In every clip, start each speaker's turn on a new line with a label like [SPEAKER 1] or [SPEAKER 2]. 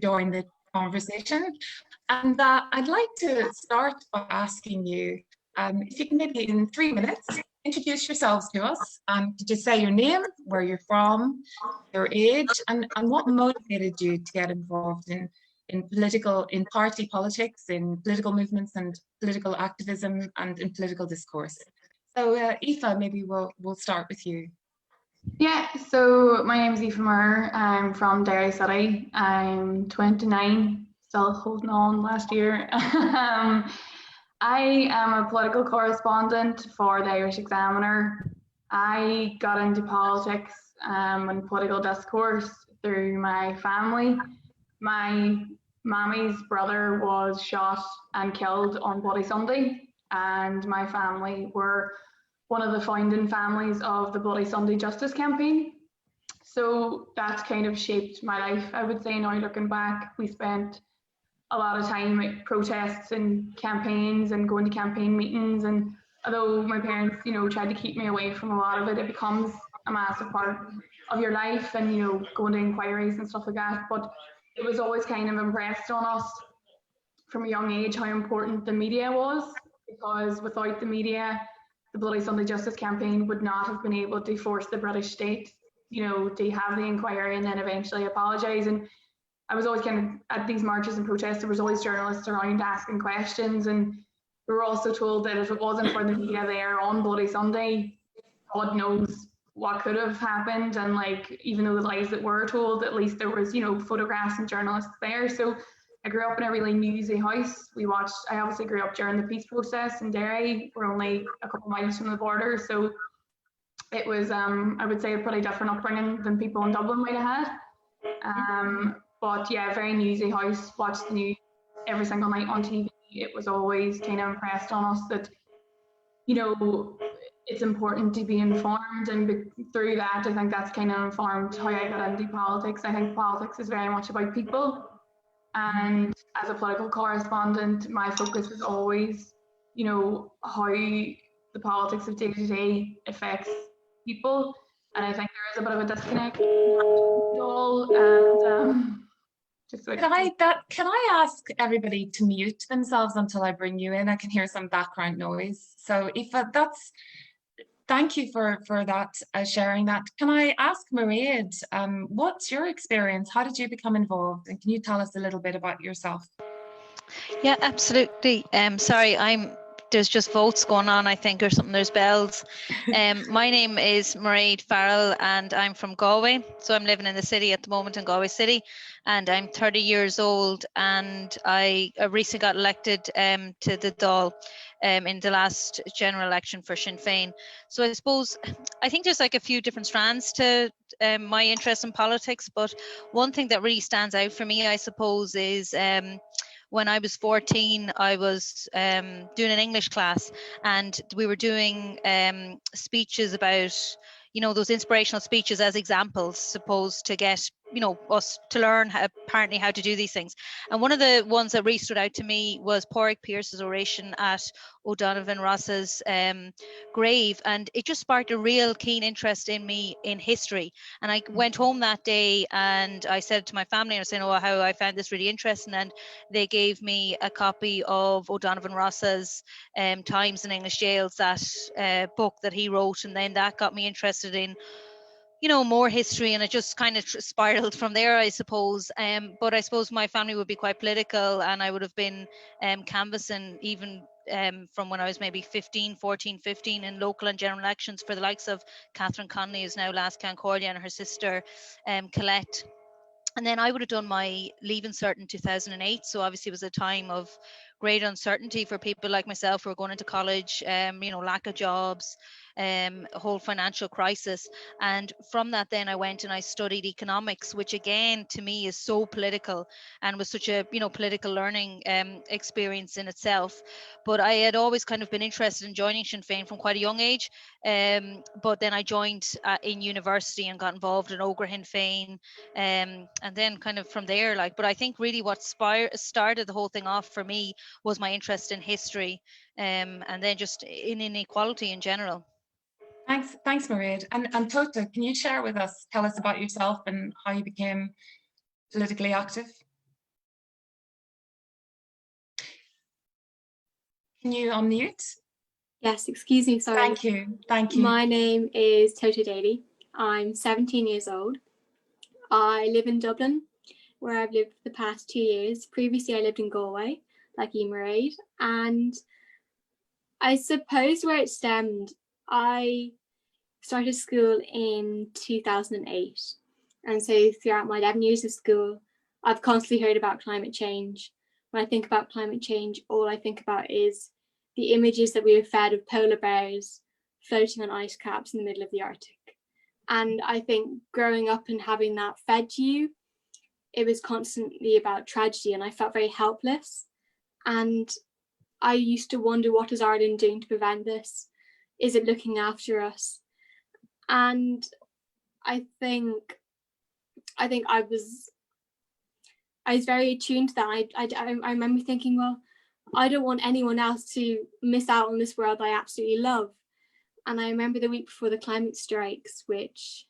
[SPEAKER 1] join the conversation. And I'd like to start by asking you if you can maybe in 3 minutes introduce yourselves to us. Could you say your name, where you're from, your age, and what motivated you to get involved in party politics, in political movements and political activism and in political discourse? So Aoife, maybe we'll start with you.
[SPEAKER 2] Yeah, so my name is Aoife Moore. I'm from Derry City. I'm 29, still holding on last year. I am a political correspondent for the Irish Examiner. I got into politics and political discourse through my family. My mammy's brother was shot and killed on Bloody Sunday, and my family were one of the founding families of the Bloody Sunday Justice Campaign. So that's kind of shaped my life. I would say now looking back, we spent a lot of time at protests and campaigns and going to campaign meetings. And although my parents, tried to keep me away from a lot of it, it becomes a massive part of your life and, going to inquiries and stuff like that. But it was always kind of impressed on us from a young age how important the media was, because without the media, the Bloody Sunday Justice Campaign would not have been able to force the British state, to have the inquiry and then eventually apologise. And I was always kind of at these marches and protests, there was always journalists around asking questions, and we were also told that if it wasn't for the media there on Bloody Sunday, God knows what could have happened. And even though the lies that were told, at least there was, photographs and journalists there. So I grew up in a really newsy house. I obviously grew up during the peace process in Derry. We're only a couple of miles from the border. So it was, I would say, a pretty different upbringing than people in Dublin might have had. But yeah, very newsy house, watched the news every single night on TV. It was always kind of impressed on us that, it's important to be informed. And through that, I think that's kind of informed how I got into politics. I think politics is very much about people. And as a political correspondent, my focus is always, how the politics of day-to-day affects people. And I think there is a bit of a disconnect
[SPEAKER 1] Can I ask everybody to mute themselves until I bring you in? I can hear some background noise. So if thank you for that, sharing that. Can I ask Mairead, what's your experience? How did you become involved? And can you tell us a little bit about yourself?
[SPEAKER 3] Yeah, absolutely. Sorry, there's just votes going on, I think, or something. There's bells. My name is Mairead Farrell, and I'm from Galway. So I'm living in the city at the moment, in Galway City, and I'm 30 years old. And I recently got elected to the Dáil in the last general election for Sinn Féin. So I think there's a few different strands to my interest in politics, but one thing that really stands out for me, I suppose, is when I was 14, I was doing an English class, and we were doing speeches about, those inspirational speeches as examples, supposed to get, us to learn apparently how to do these things. And one of the ones that really stood out to me was Pádraig Pearse's oration at O'Donovan Ross's grave, and it just sparked a real keen interest in me in history. And I went home that day and I said to my family, and I was saying, how I found this really interesting, and they gave me a copy of O'Donovan Ross's Times in English Jails, that book that he wrote, and then that got me interested in more history, and it just kind of spiraled from there, I suppose. But I suppose my family would be quite political, and I would have been canvassing even from when I was maybe 15 in local and general elections for the likes of Catherine Connolly, who's now Last Concordia, and her sister Colette. And then I would have done my Leaving Cert in 2008. So obviously it was a time of great uncertainty for people like myself who were going into college, lack of jobs, a whole financial crisis. And from that, then I went and I studied economics, which again, to me, is so political and was such a, political learning experience in itself. But I had always kind of been interested in joining Sinn Féin from quite a young age. But then I joined in university and got involved in Ógra Sinn Féin. And then kind of from there, but I think really what started the whole thing off for me was my interest in history, and then just in inequality in general.
[SPEAKER 1] Thanks, Mairead. And Tóta, can you tell us about yourself and how you became politically active? Can you unmute?
[SPEAKER 4] Yes, excuse me, sorry.
[SPEAKER 1] Thank you. Thank you.
[SPEAKER 4] My name is Toto Daly. I'm 17 years old. I live in Dublin, where I've lived for the past 2 years. Previously, I lived in Galway, like you, Mairead. And I suppose where it stemmed, I started school in 2008. And so throughout my 11 years of school, I've constantly heard about climate change. When I think about climate change, all I think about is the images that we were fed of polar bears floating on ice caps in the middle of the Arctic. And I think growing up and having that fed to you, it was constantly about tragedy, and I felt very helpless. And I used to wonder, what is Ireland doing to prevent this? Is it looking after us? And I think I was very attuned to that. I remember thinking, well, I don't want anyone else to miss out on this world I absolutely love. And I remember the week before the climate strikes, which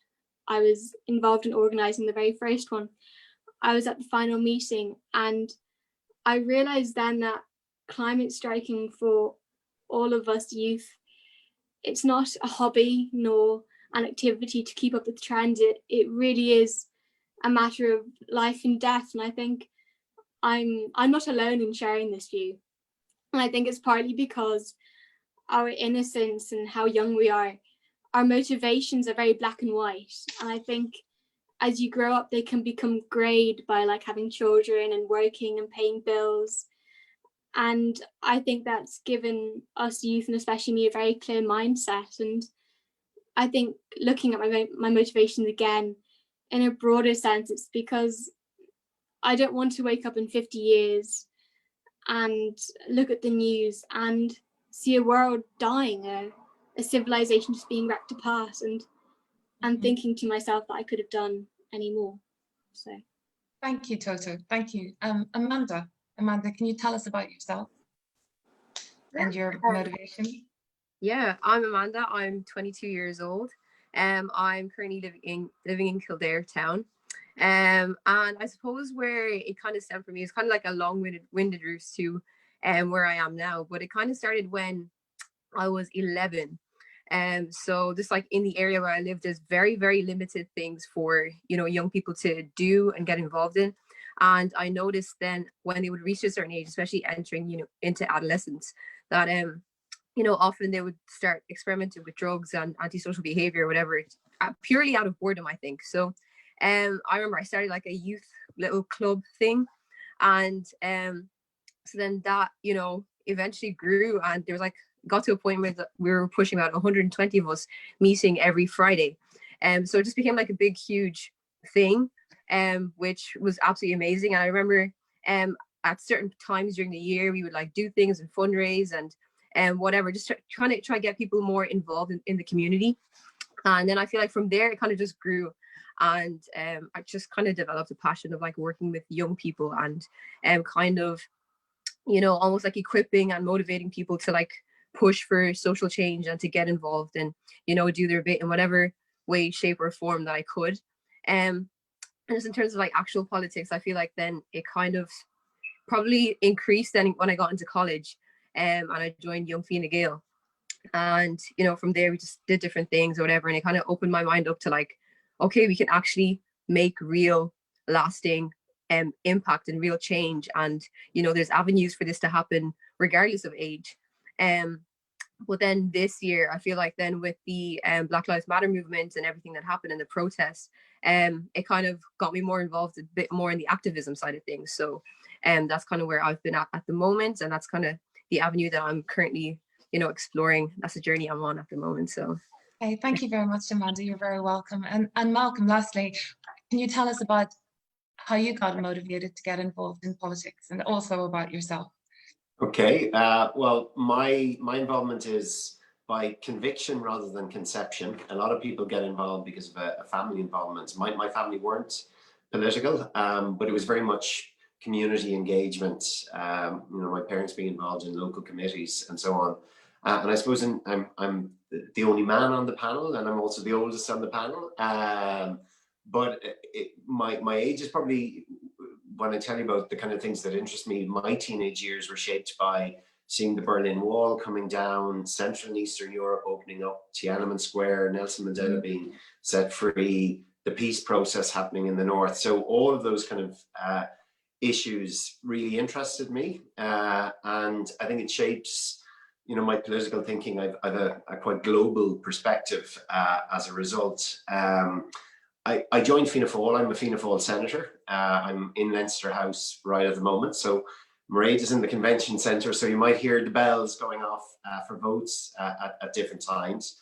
[SPEAKER 4] I was involved in organising the very first one, I was at the final meeting, and I realised then that climate striking for all of us youth, it's not a hobby nor an activity to keep up with trends. It really is a matter of life and death. And I think I'm not alone in sharing this view. And I think it's partly because our innocence and how young we are, our motivations are very black and white. And I think as you grow up, they can become greyed by like having children and working and paying bills. And I think that's given us youth, and especially me, a very clear mindset. And I think looking at my motivations again in a broader sense, it's because I don't want to wake up in 50 years and look at the news and see a world dying, a civilization just being wrecked apart, and thinking to myself that I could have done any more. So
[SPEAKER 1] thank you, Toto. Thank you. Amanda, can you tell us about yourself and your motivation?
[SPEAKER 5] Yeah, I'm Amanda. I'm 22 years old. I'm currently living in Kildare town. And I suppose where it kind of stemmed for me is kind of like a long-winded route to where I am now. But it kind of started when I was 11. So just like in the area where I live, there's very, very limited things for, young people to do and get involved in. And I noticed then when they would reach a certain age, especially entering, into adolescence, that, often they would start experimenting with drugs and antisocial behavior, whatever, purely out of boredom, I think. So I remember I started like a youth little club thing. And so then that, eventually grew, and there was got to a point where we were pushing about 120 of us meeting every Friday. So it just became like a big, huge thing, which was absolutely amazing. And I remember at certain times during the year, we would do things and fundraise and whatever, just trying to get people more involved in the community. And then I feel like from there, it kind of just grew. And I just kind of developed a passion of working with young people and kind of, almost equipping and motivating people to push for social change and to get involved and, do their bit in whatever way, shape or form that I could. And just in terms of actual politics, I feel like then it kind of probably increased then when I got into college and I joined Young Fine Gael. And, from there we just did different things or whatever. And it kind of opened my mind up to okay, we can actually make real lasting impact and real change. And, there's avenues for this to happen regardless of age. But then this year, I feel like then with the Black Lives Matter movement and everything that happened in the protests, it kind of got me more involved a bit more in the activism side of things. So that's kind of where I've been at the moment. And that's kind of the avenue that I'm currently, exploring. That's the journey I'm on at the moment. So.
[SPEAKER 1] Okay, thank you very much, Amanda. You're very welcome. And Malcolm, lastly, can you tell us about how you got motivated to get involved in politics and also about yourself?
[SPEAKER 6] Okay, well, my involvement is by conviction rather than conception. A lot of people get involved because of a family involvement. My family weren't political, but it was very much community engagement. My parents being involved in local committees and so on. And I suppose I'm the only man on the panel, and I'm also the oldest on the panel. But my age is probably, when I tell you about the kind of things that interest me, my teenage years were shaped by seeing the Berlin Wall coming down, Central and Eastern Europe opening up, Tiananmen Square, Nelson Mandela being set free, the peace process happening in the north. So all of those kind of issues really interested me, and I think it shapes, you know, my political thinking. I've a quite global perspective as a result. I joined Fianna Fáil. I'm a Fianna Fáil senator. I'm in Leinster House right at the moment. So Mairead is in the convention centre, so you might hear the bells going off for votes at different times.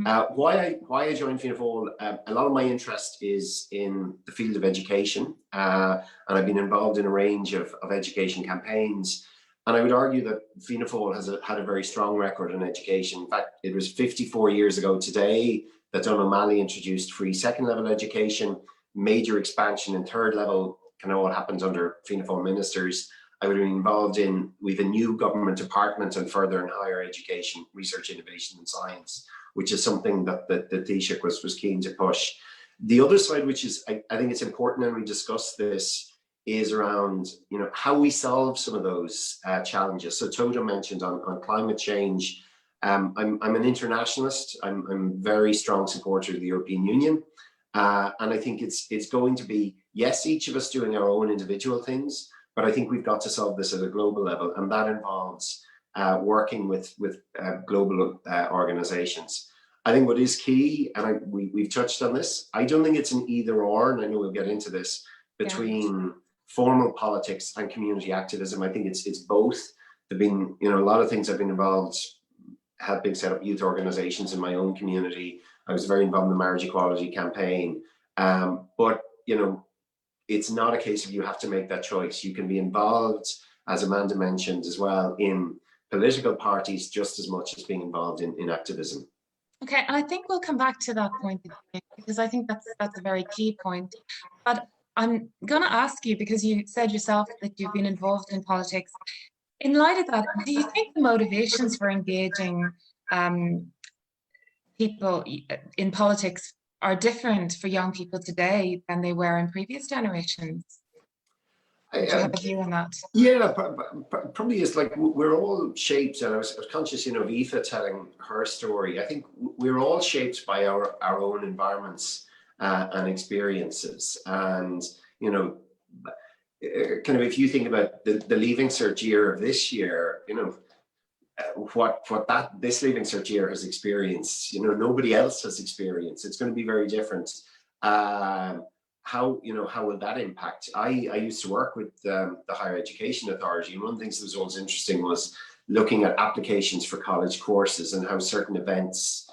[SPEAKER 6] Why I joined Fianna Fáil, a lot of my interest is in the field of education, and I've been involved in a range of education campaigns. And I would argue that Fianna Fáil has had a very strong record in education. In fact, it was 54 years ago today that Donald O'Malley introduced free second level education, major expansion in third level, kind of what happens under Fianna Fáil ministers. I would have been involved in, we've a new government department on further and higher education, research, innovation and science, which is something that the Taoiseach was keen to push. The other side, which is, I think it's important, and we discussed this, is around, you know, how we solve some of those challenges. So Toto mentioned on climate change. I'm an internationalist. I'm a very strong supporter of the European Union. And I think it's going to be, yes, each of us doing our own individual things, but I think we've got to solve this at a global level. And that involves working with global organizations. I think what is key, and we've touched on this, I don't think it's an either or, and I know we'll get into this, between formal politics and community activism. I think it's both. There've been, you know, a lot of things I've been involved, helping set up youth organizations in my own community. I was very involved in the marriage equality campaign. But, you know, it's not a case of you have to make that choice. You can be involved, as Amanda mentioned as well, in political parties just as much as being involved in activism.
[SPEAKER 1] Okay, and I think we'll come back to that point because I think that's a very key point. But I'm going to ask you, because you said yourself that you've been involved in politics. In light of that, do you think the motivations for engaging people in politics are different for young people today than they were in previous generations? Do you have a view on that?
[SPEAKER 6] Yeah, probably is. Like, we're all shaped, and I was conscious, you know, of Aoife telling her story. I think we're all shaped by our own environments and experiences. And, you know, kind of if you think about the Leaving Cert year of this year, you know, what this Leaving Cert year has experienced, you know, nobody else has experienced. It's going to be very different. How will that impact? I used to work with the Higher Education Authority, and one of the things that was always interesting was looking at applications for college courses and how certain events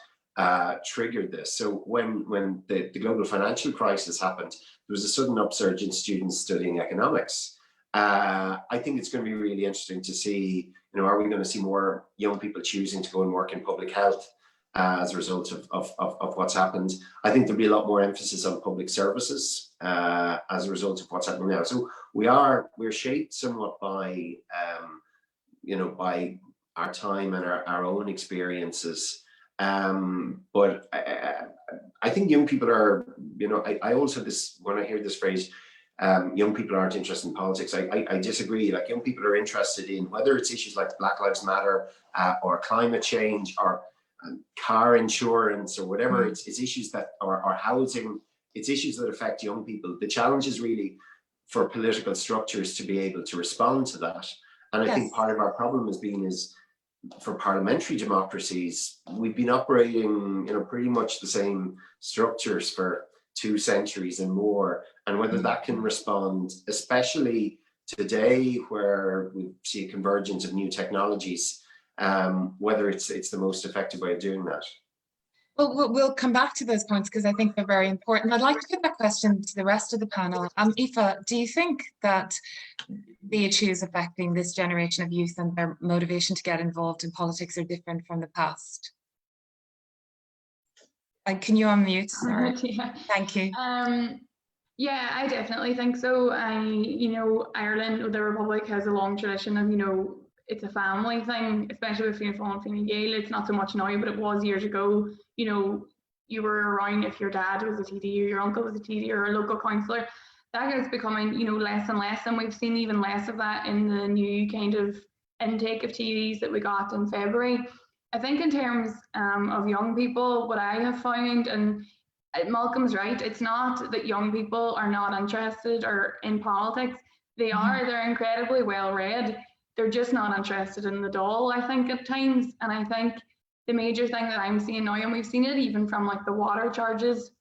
[SPEAKER 6] triggered this. So when the global financial crisis happened, there was a sudden upsurge in students studying economics. I think it's going to be really interesting to see, you know, are we going to see more young people choosing to go and work in public health as a result of what's happened? I think there'll be a lot more emphasis on public services as a result of what's happening now. So we're shaped somewhat by, you know, by our time and our own experiences. But I think young people are, you know, I also this, when I hear this phrase, young people aren't interested in politics, I disagree. Like, young people are interested in whether it's issues like Black Lives Matter or climate change or car insurance or whatever. It's issues that are housing. It's issues that affect young people. The challenge is really for political structures to be able to respond to that. And I think part of our problem has been is for parliamentary democracies, we've been operating, you know, pretty much the same structures for 2 centuries and more. And whether that can respond, especially today where we see a convergence of new technologies, whether it's the most effective way of doing that.
[SPEAKER 1] Well, we'll come back to those points because I think they're very important. I'd like to put that question to the rest of the panel. Aoife, do you think that the issues affecting this generation of youth and their motivation to get involved in politics are different from the past? And can you unmute? Sorry.
[SPEAKER 2] Yeah.
[SPEAKER 1] Thank you.
[SPEAKER 2] Yeah, I definitely think so. You know, Ireland, the Republic, has a long tradition of, you know, it's a family thing, especially with Fianna Fáil and Fine Gael. It's not so much now, but it was years ago. You know, you were around if your dad was a TD or your uncle was a TD or a local councillor. That is becoming, you know, less and less, and we've seen even less of that in the new kind of intake of TDs that we got in February. I think in terms of young people, what I have found, and Malcolm's right, it's not that young people are not interested or in politics. They are, they're incredibly well read. They're just not interested in the doll, I think, at times. And I think the major thing that I'm seeing now, and we've seen it even from like the water charges,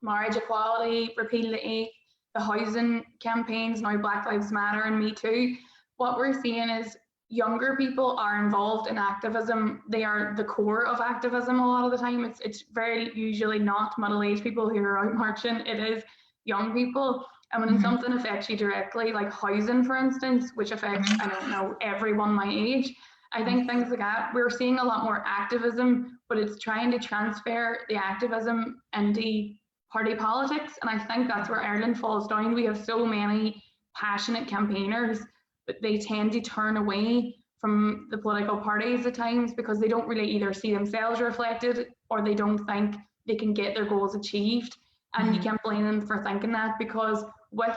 [SPEAKER 2] marriage equality, repeal the 8th, the housing campaigns, now Black Lives Matter and Me Too, what we're seeing is younger people are involved in activism. They are the core of activism a lot of the time. It's very usually not middle-aged people who are out marching. It is young people. And when something affects you directly, like housing, for instance, which affects, I don't know, everyone my age, I think things like that, we're seeing a lot more activism, but it's trying to transfer the activism into party politics. And I think that's where Ireland falls down. We have so many passionate campaigners, but they tend to turn away from the political parties at times because they don't really either see themselves reflected or they don't think they can get their goals achieved. And you can't blame them for thinking that, because with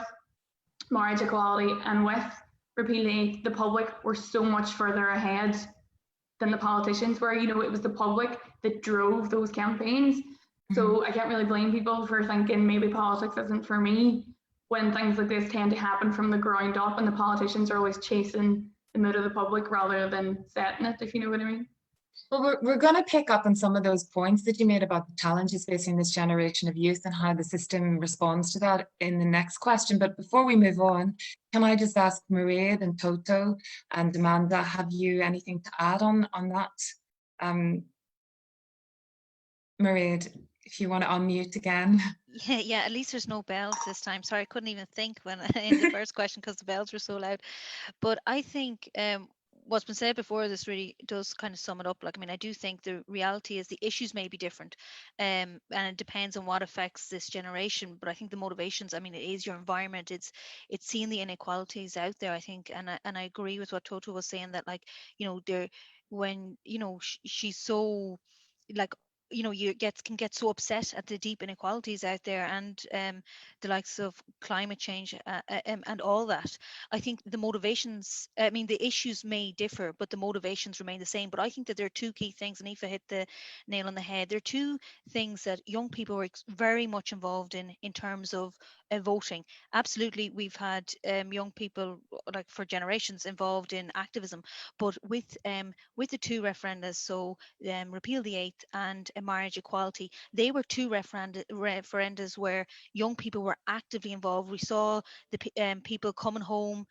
[SPEAKER 2] marriage equality and with repeal the 8th, the public were so much further ahead than the politicians were. You know, it was the public that drove those campaigns. So I can't really blame people for thinking maybe politics isn't for me, when things like this tend to happen from the ground up and the politicians are always chasing the mood of the public rather than setting it, if you know what I mean.
[SPEAKER 1] Well, we're going to pick up on some of those points that you made about the challenges facing this generation of youth and how the system responds to that in the next question. But before we move on, can I just ask Mairead and Toto and Amanda, have you anything to add on that? Mairead, if you want to unmute again.
[SPEAKER 3] Yeah, at least there's no bells this time. Sorry, I couldn't even think when in the first question because the bells were so loud. But I think what's been said before, this really does kind of sum it up. Like, I mean, I do think the reality is the issues may be different, and it depends on what affects this generation. But I think the motivations, I mean, it is your environment. It's seeing the inequalities out there, I think, and I agree with what Toto was saying, that, like, you know, when, you know, she's so, like, you know, can get so upset at the deep inequalities out there, and the likes of climate change and all that. I think the motivations, I mean, the issues may differ, but the motivations remain the same. But I think that there are two key things, and Aoife hit the nail on the head. There are two things that young people are very much involved in terms of voting. Absolutely, we've had young people, like, for generations involved in activism, but with the two referenda, so repeal the 8th and marriage equality, they were two referendas where young people were actively involved. We saw the people coming home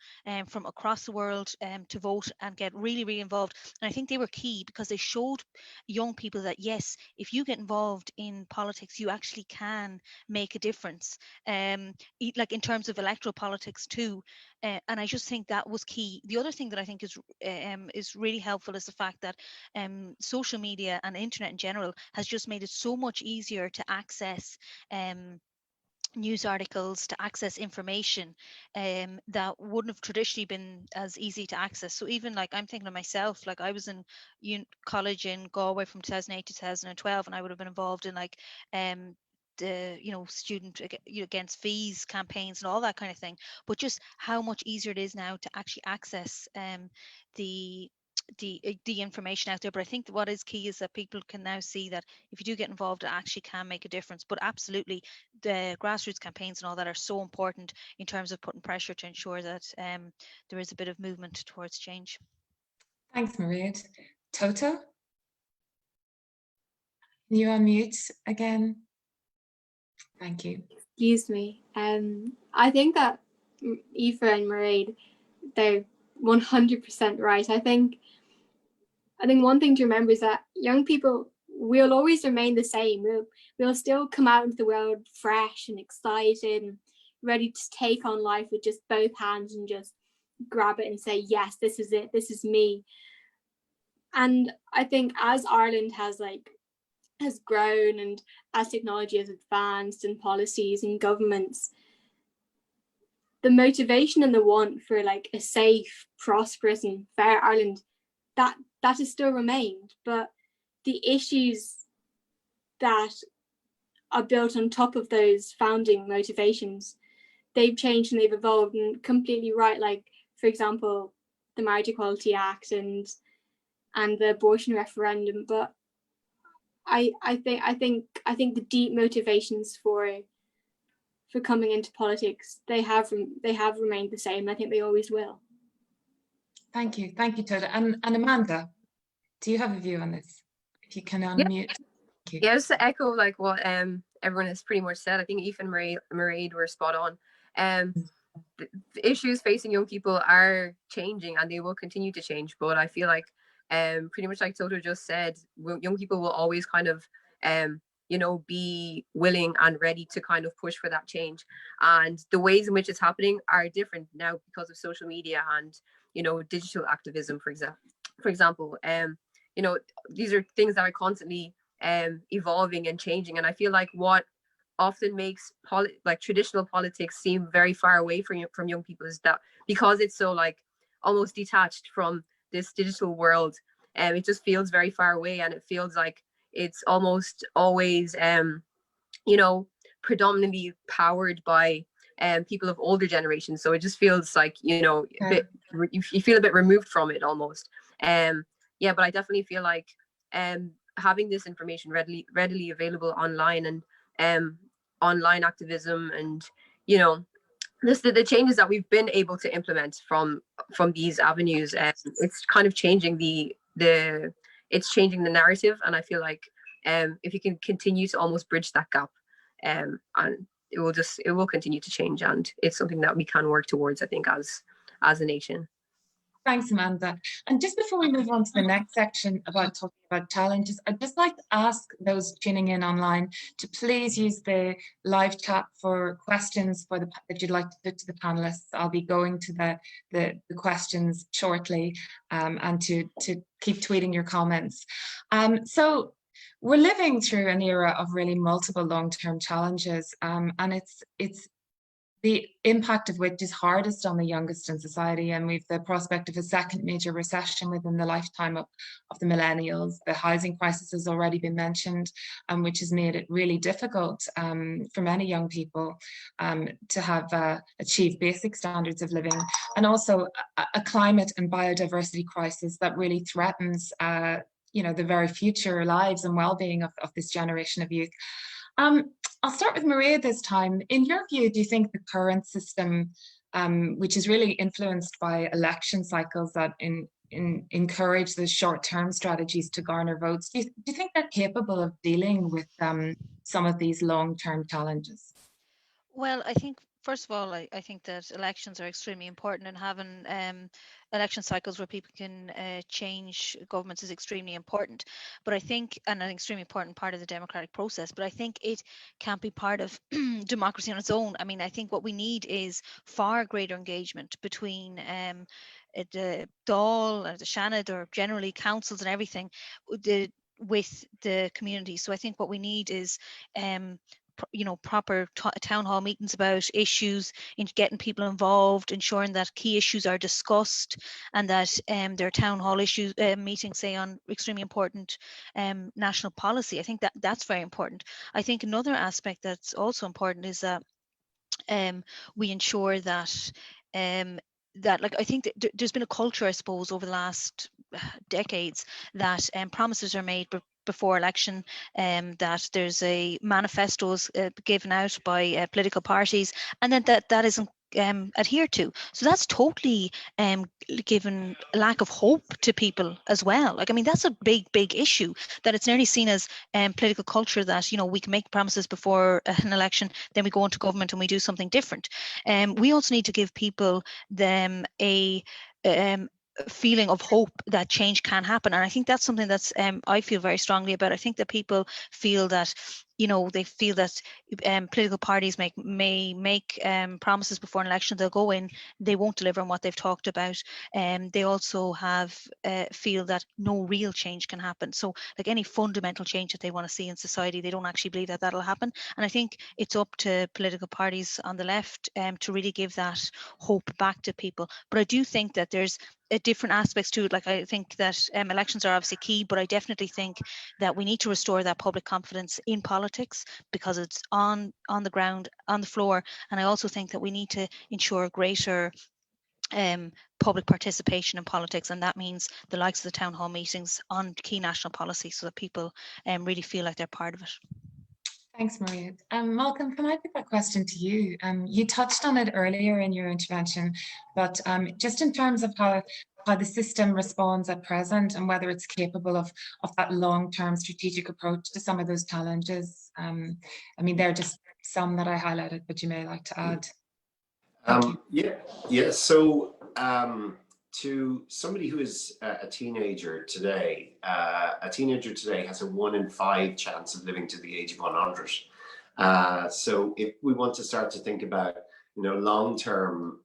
[SPEAKER 3] from across the world to vote and get really, really involved. And I think they were key because they showed young people that, yes, if you get involved in politics, you actually can make a difference, like in terms of electoral politics too. And I just think that was key. The other thing that I think is really helpful is the fact that social media and internet in general has just made it so much easier to access news articles, to access information that wouldn't have traditionally been as easy to access. So even, like, I'm thinking of myself, like, I was in college in Galway from 2008 to 2012, and I would have been involved in, like, the, you know, student against fees campaigns and all that kind of thing. But just how much easier it is now to actually access the information out there. But I think what is key is that people can now see that if you do get involved, it actually can make a difference. But absolutely, the grassroots campaigns and all that are so important in terms of putting pressure to ensure that there is a bit of movement towards change.
[SPEAKER 1] Thanks, Mairead. Toto, can you unmute again? Thank you.
[SPEAKER 4] Excuse me. I think that Aoife and Mairead, they're 100% right. I think one thing to remember is that young people will always remain the same. We'll still come out into the world fresh and excited and ready to take on life with just both hands and just grab it and say, yes, this is it, this is me. And I think as Ireland has grown and as technology has advanced and policies and governments, the motivation and the want for, like, a safe, prosperous and fair Ireland, that has still remained. But the issues that are built on top of those founding motivations, they've changed and they've evolved, and completely right. Like, for example, the Marriage Equality Act and the abortion referendum, but I think the deep motivations for coming into politics, they have remained the same. I think they always will.
[SPEAKER 1] Thank you, Tota. And Amanda, do you have a view on this? If you can unmute. Thank you.
[SPEAKER 5] Yeah, just to echo like what everyone has pretty much said. I think Aoife and Mairead were spot on. The issues facing young people are changing, and they will continue to change. But I feel like, pretty much like Toto just said, young people will always kind of, be willing and ready to kind of push for that change. And the ways in which it's happening are different now because of social media and, digital activism, for example. These are things that are constantly evolving and changing. And I feel like what often makes traditional politics seem very far away from young people is that because it's so like almost detached from this digital world, it just feels very far away, and it feels like it's almost always predominantly powered by people of older generations. So it just feels like you feel a bit removed from it almost. But I definitely feel like having this information readily available online, and online activism, and the changes that we've been able to implement from these avenues, it's kind of changing the narrative. And I feel like if you can continue to almost bridge that gap, and it will continue to change, and it's something that we can work towards, I think, as a nation.
[SPEAKER 1] Thanks, Amanda. And just before we move on to the next section about talking about challenges, I'd just like to ask those tuning in online to please use the live chat for questions that you'd like to put to the panelists. I'll be going to the questions shortly, and to keep tweeting your comments. So we're living through an era of really multiple long-term challenges, and it's the impact of which is hardest on the youngest in society. And we've the prospect of a second major recession within the lifetime of the millennials. The housing crisis has already been mentioned, which has made it really difficult for many young people to have achieved basic standards of living. And also a climate and biodiversity crisis that really threatens the very future lives and well-being of this generation of youth. I'll start with Maria this time. In your view, do you think the current system, which is really influenced by election cycles that encourage the short-term strategies to garner votes, do you think they're capable of dealing with some of these long-term challenges?
[SPEAKER 3] Well, I think, first of all, I think that elections are extremely important, and having election cycles where people can change governments is extremely important. But I think, and an extremely important part of the democratic process, but I think it can't be part of democracy on its own. I mean, I think what we need is far greater engagement between the Dáil or the Seanad, or generally councils and everything, with the community. So I think what we need is proper town hall meetings about issues, in getting people involved, ensuring that key issues are discussed, and that there are town hall issues meetings, say, on extremely important national policy. I think that's very important. I think another aspect that's also important is that we ensure that I think that there's been a culture, I suppose, over the last decades that promises are made before election, that there's a manifestos given out by political parties, and then that isn't adhered to. So that's totally given a lack of hope to people as well. Like, I mean, that's a big issue, that it's nearly seen as political culture, that we can make promises before an election, then we go into government and we do something different. We also need to give people a feeling of hope that change can happen, and I think that's something that's I feel very strongly about. I think that people feel that they feel that political parties may make promises before an election. They'll go in, they won't deliver on what they've talked about. They also feel that no real change can happen. So like any fundamental change that they want to see in society, they don't actually believe that that'll happen. And I think it's up to political parties on the left to really give that hope back to people. But I do think that there's different aspects to it. Like, I think that elections are obviously key, but I definitely think that we need to restore that public confidence in politics, because it's on the ground, on the floor. And I also think that we need to ensure greater public participation in politics, and that means the likes of the town hall meetings on key national policy, so that people really feel like they're part of it.
[SPEAKER 1] Thanks, Maria. Malcolm, can I put that question to you? You touched on it earlier in your intervention, but just in terms of how the system responds at present and whether it's capable of that long-term strategic approach to some of those challenges. I mean, they're just some that I highlighted, but you may like to add.
[SPEAKER 6] Yeah. So to somebody who is a teenager today has a 1 in 5 chance of living to the age of 100. So if we want to start to think about, long term,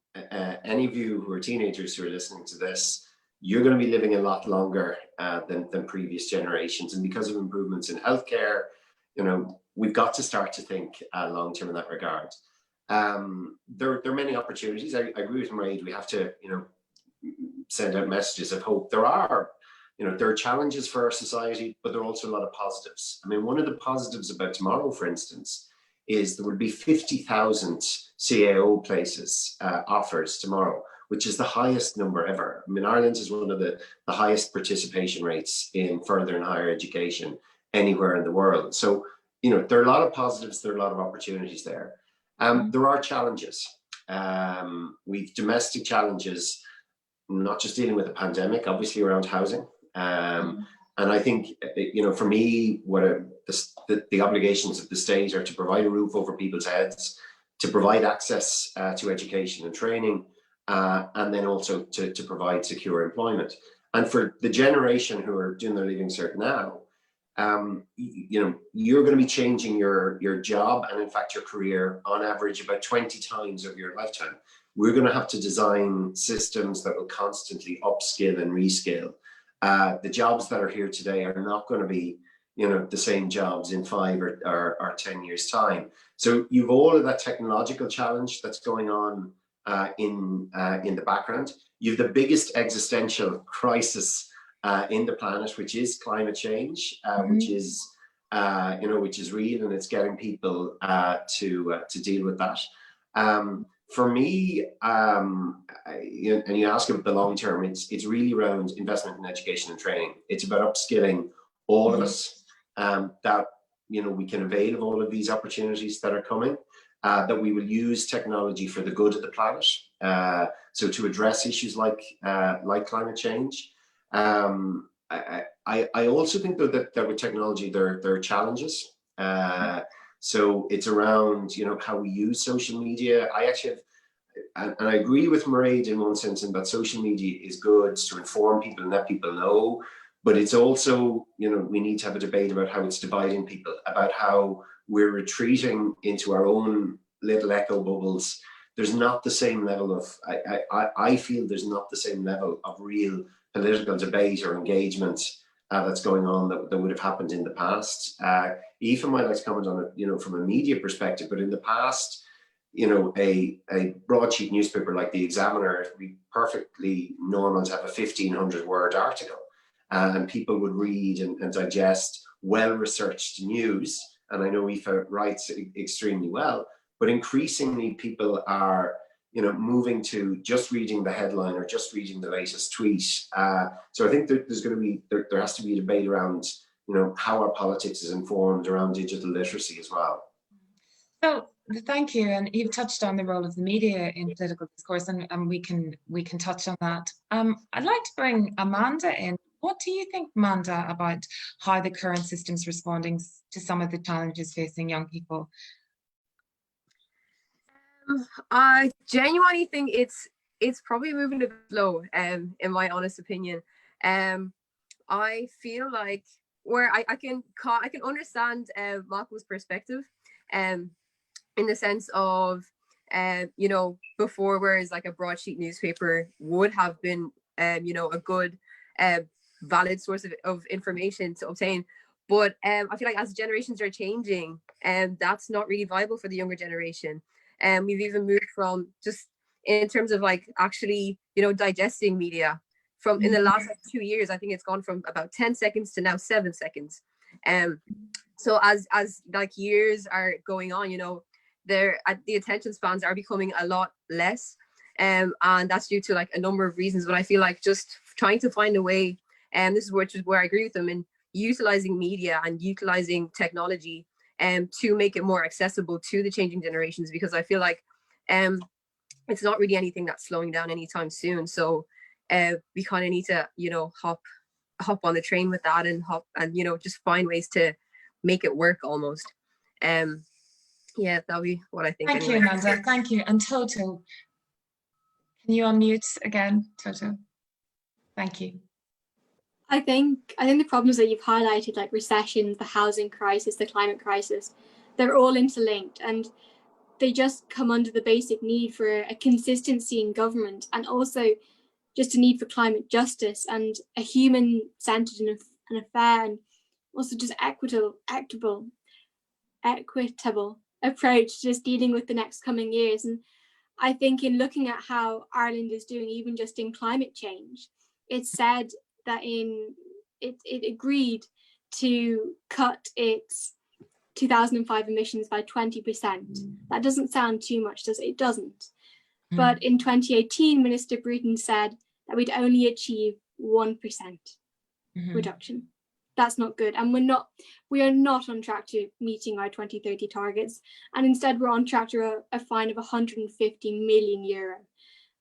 [SPEAKER 6] any of you who are teenagers who are listening to this, you're going to be living a lot longer than previous generations. And because of improvements in healthcare, we've got to start to think long term in that regard. There are many opportunities. I agree with Mairead. We have to, send out messages of hope. There are challenges for our society, but there are also a lot of positives. I mean, one of the positives about tomorrow, for instance, is there will be 50,000 CAO places offered tomorrow, which is the highest number ever. I mean, Ireland is one of the highest participation rates in further and higher education anywhere in the world. So, there are a lot of positives, there are a lot of opportunities there. There are challenges. We've domestic challenges, not just dealing with the pandemic, obviously around housing. And I think, for me, the obligations of the state are to provide a roof over people's heads, to provide access to education and training, and then also to provide secure employment. And for the generation who are doing their Leaving Cert now, you're going to be changing your job and in fact your career on average about 20 times over your lifetime. We're going to have to design systems that will constantly upskill and reskill. The jobs that are here today are not going to be, the same jobs in 5 or 10 years time. So you've all of that technological challenge that's going on in the background. You've the biggest existential crisis in the planet, which is climate change, which is real, and it's getting people to deal with that. For me, and you ask about the long term, it's really around investment in education and training. It's about upskilling all of us, that we can avail of all of these opportunities that are coming, that we will use technology for the good of the planet. So to address issues like climate change. I also think that with technology there are challenges. So it's around how we use social media. I actually have, and I agree with Mairead in one sense in that social media is good to inform people and let people know, but it's also we need to have a debate about how it's dividing people, about how we're retreating into our own little echo bubbles. There's not the same level of I feel there's not the same level of real political debate or engagement that's going on that would have happened in the past. Aoife might like to comment on it, from a media perspective, but in the past, a broadsheet newspaper like the Examiner, it would be perfectly normal to have a 1,500-word article, and people would read and digest well-researched news. And I know Aoife writes extremely well, but increasingly people are moving to just reading the headline or just reading the latest tweet. So I think that there has to be a debate around, how our politics is informed around digital literacy as well.
[SPEAKER 1] So thank you. And you've touched on the role of the media in political discourse, and we can touch on that. I'd like to bring Amanda in. What do you think, Amanda, about how the current system's responding to some of the challenges facing young people?
[SPEAKER 5] I genuinely think it's probably moving a bit slow, in my honest opinion. I feel like where I can understand Malcolm's perspective, in the sense of before, whereas like a broadsheet newspaper would have been a good valid source of information to obtain. But I feel like as generations are changing, that's not really viable for the younger generation. And we've even moved from, just in terms of like actually, digesting media, from in the last 2 years, I think it's gone from about 10 seconds to now 7 seconds. So as like years are going on, the attention spans are becoming a lot less. and that's due to like a number of reasons. But I feel like just trying to find a way, and this is where I agree with them, in utilizing media and utilizing technology to make it more accessible to the changing generations, because I feel like it's not really anything that's slowing down anytime soon. So we kind of need to, you know, hop on the train with that, and you know, just find ways to make it work almost. Yeah, that'll be what I think.
[SPEAKER 1] Thank
[SPEAKER 5] anyway.
[SPEAKER 1] you, Amanda. Thank you. And Toto, can you unmute again, Toto? Thank you.
[SPEAKER 4] I think the problems that you've highlighted, like recessions, the housing crisis, the climate crisis, they're all interlinked, and they just come under the basic need for a consistency in government, and also just a need for climate justice and a human-centered and a fair and also just equitable approach to just dealing with the next coming years. And I think in looking at how Ireland is doing, even just in climate change, it's said that it agreed to cut its 2005 emissions by 20%. That doesn't sound too much, does it? It doesn't. But in 2018, Minister Bruton said that we'd only achieve 1% reduction. That's not good. And we are not on track to meeting our 2030 targets. And instead we're on track to a fine of 150 million euro.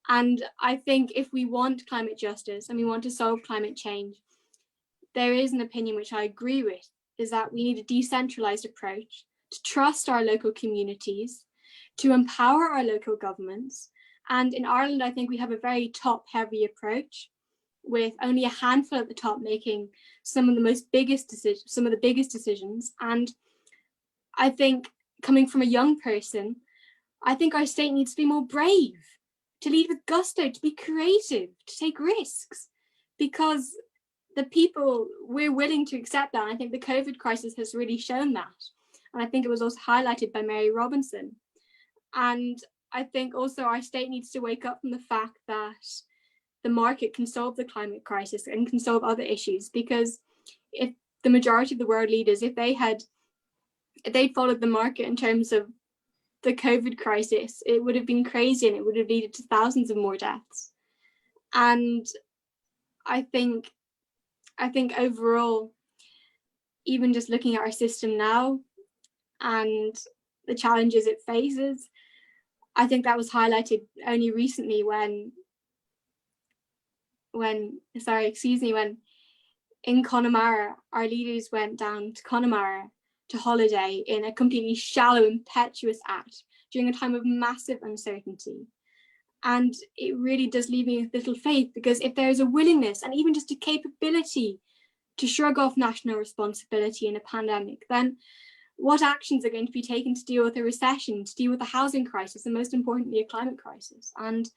[SPEAKER 4] And I think if we want climate justice and we want to solve climate change, there is an opinion which I agree with, is that we need a decentralized approach to trust our local communities, to empower our local governments. And in Ireland, I think we have a very top-heavy approach, with only a handful at the top making some of the biggest decisions. And I think, coming from a young person, I think our state needs to be more brave, to lead with gusto, to be creative, to take risks, because the people, we're willing to accept that. And I think the COVID crisis has really shown that. And I think it was also highlighted by Mary Robinson. And I think also our state needs to wake up from the fact that the market can solve the climate crisis and can solve other issues, because if the majority of the world leaders, if they'd followed the market in terms of the COVID crisis, it would have been crazy and it would have led to thousands of more deaths. And I think overall, even just looking at our system now and the challenges it faces, I think that was highlighted only recently when in Connemara, our leaders went down to Connemara to holiday in a completely shallow, impetuous act during a time of massive uncertainty. And it really does leave me with little faith, because if there is a willingness and even just a capability to shrug off national responsibility in a pandemic, then what actions are going to be taken to deal with a recession, to deal with the housing crisis, and most importantly, a climate crisis? And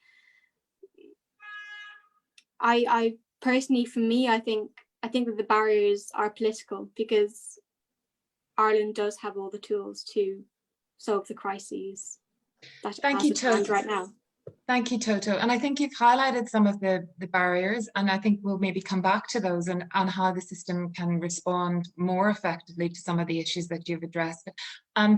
[SPEAKER 4] I personally, for me, I think that the barriers are political, because Ireland does have all the tools to solve the crises that
[SPEAKER 1] Thank
[SPEAKER 4] has
[SPEAKER 1] you,
[SPEAKER 4] at hand
[SPEAKER 1] Toto.
[SPEAKER 4] right now.
[SPEAKER 1] Thank you, Toto. And I think you've highlighted some of the barriers, and I think we'll maybe come back to those and how the system can respond more effectively to some of the issues that you've addressed.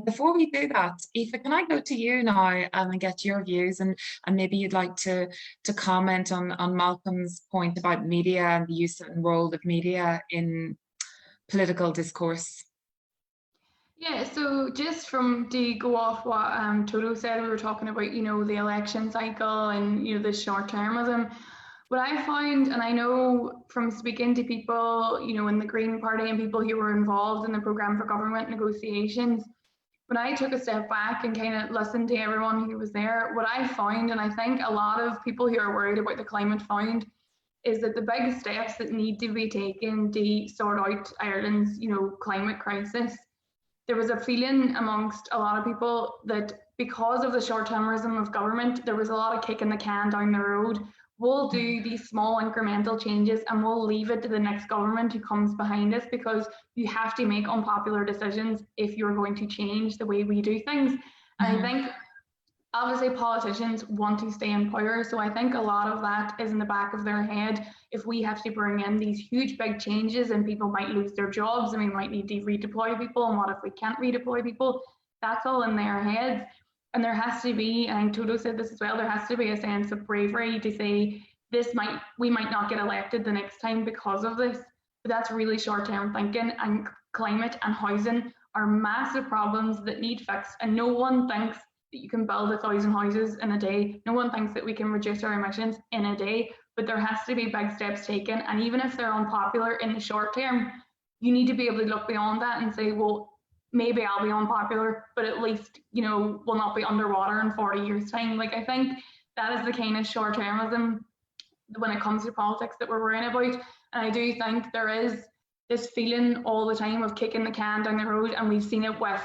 [SPEAKER 1] Before we do that, Aoife, can I go to you now and get your views, and maybe you'd like to comment on Malcolm's point about media and the use and role of media in political discourse?
[SPEAKER 2] Yeah, so just to go off what Toto said, we were talking about, you know, the election cycle and, you know, the short-termism. What I found, and I know from speaking to people, you know, in the Green Party and people who were involved in the programme for government negotiations, when I took a step back and kind of listened to everyone who was there, what I found, and I think a lot of people who are worried about the climate found, is that the big steps that need to be taken to sort out Ireland's, you know, climate crisis, there was a feeling amongst a lot of people that because of the short-termism of government, there was a lot of kicking the can down the road. We'll do these small incremental changes and we'll leave it to the next government who comes behind us, because you have to make unpopular decisions if you're going to change the way we do things. And I think obviously politicians want to stay in power, so I think a lot of that is in the back of their head. If we have to bring in these huge big changes and people might lose their jobs and we might need to redeploy people, and what if we can't redeploy people? That's all in their heads. And there has to be, and I think Toto said this as well, there has to be a sense of bravery to say, we might not get elected the next time because of this. But that's really short-term thinking, and climate and housing are massive problems that need fixed. And no one thinks that you can build 1,000 houses in a day. No one thinks that we can reduce our emissions in a day, but there has to be big steps taken. And even if they're unpopular in the short term, you need to be able to look beyond that and say, well, maybe I'll be unpopular, but at least, you know, we'll not be underwater in 40 years' time. Like, I think that is the kind of short-termism when it comes to politics that we're worrying about. And I do think there is this feeling all the time of kicking the can down the road, and we've seen it with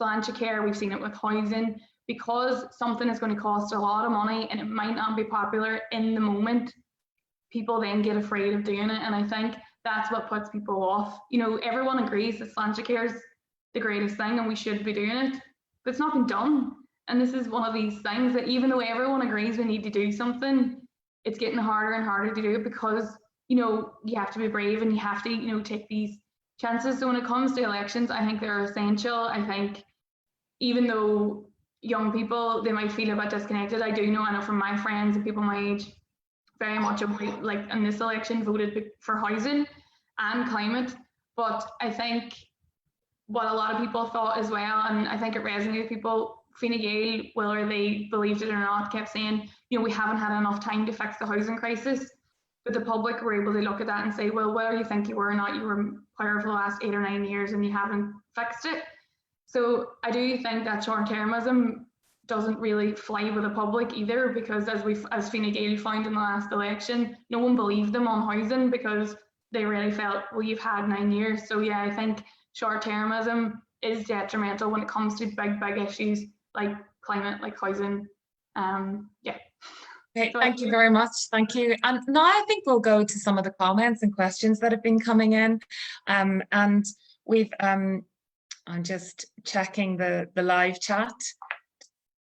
[SPEAKER 2] slantia care, we've seen it with housing, because something is going to cost a lot of money and it might not be popular in the moment, people then get afraid of doing it. And I think that's what puts people off. You know, everyone agrees that slantia care is the greatest thing and we should be doing it, but it's not been done. And this is one of these things that even though everyone agrees we need to do something, it's getting harder and harder to do it because, you know, you have to be brave and you have to, you know, take these chances. So when it comes to elections, I think they're essential. I think even though young people, they might feel a bit disconnected, I know from my friends and people my age, very much about, like, in this election voted for housing and climate. But I think what a lot of people thought as well, and I think it resonated with people, Fine Gael, whether they believed it or not, kept saying, you know, we haven't had enough time to fix the housing crisis. But the public were able to look at that and say, well, whether you think you were or not, you were in power for the last 8 or 9 years and you haven't fixed it. So I do think that short-termism doesn't really fly with the public either, because as Fine Gael found in the last election, no one believed them on housing because they really felt, well, you've had 9 years. So yeah, I think short-termism is detrimental when it comes to big issues like climate, like housing. Yeah.
[SPEAKER 1] Okay, thank you very much. Thank you. And now I think we'll go to some of the comments and questions that have been coming in. And we've, I'm just checking the live chat.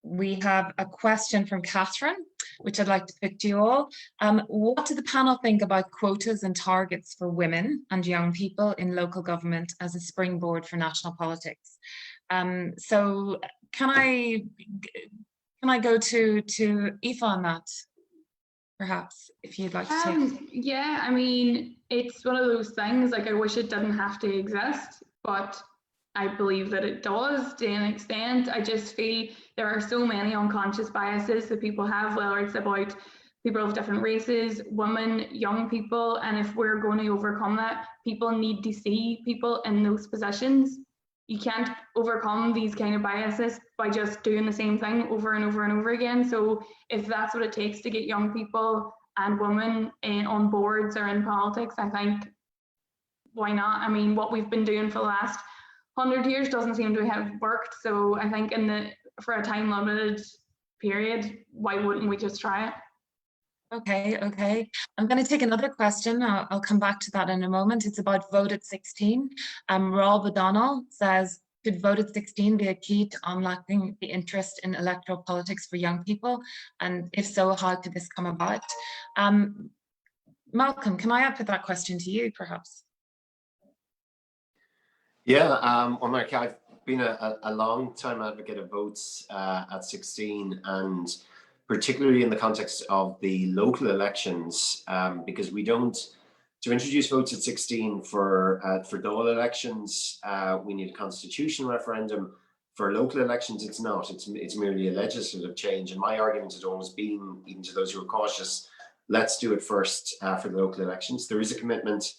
[SPEAKER 1] We have a question from Catherine, which I'd like to put to you all. What do the panel think about quotas and targets for women and young people in local government as a springboard for national politics? So can I go to Aoife on that, perhaps, if you'd like to take?
[SPEAKER 2] Yeah, I mean, it's one of those things, like, I wish it didn't have to exist, but I believe that it does to an extent. I just feel there are so many unconscious biases that people have, whether it's about people of different races, women, young people, and if we're going to overcome that, people need to see people in those positions. You can't overcome these kind of biases by just doing the same thing over and over and over again. So if that's what it takes to get young people and women on boards or in politics, I think, why not? I mean, what we've been doing for the last 100 years doesn't seem to have worked. So I think for a time limited period, why wouldn't we just try it?
[SPEAKER 1] Okay. I'm going to take another question. I'll come back to that in a moment. It's about Vote at 16. Rob O'Donnell says, could Vote at 16 be a key to unlocking the interest in electoral politics for young people? And if so, how could this come about? Malcolm, can I put that question to you, perhaps?
[SPEAKER 6] Yeah, well, Mark, I've been a long time advocate of votes at 16, and particularly in the context of the local elections, because to introduce votes at 16 for Dáil elections, we need a constitutional referendum. For local elections, it's not. It's merely a legislative change. And my argument has always been, even to those who are cautious, let's do it first for the local elections. There is a commitment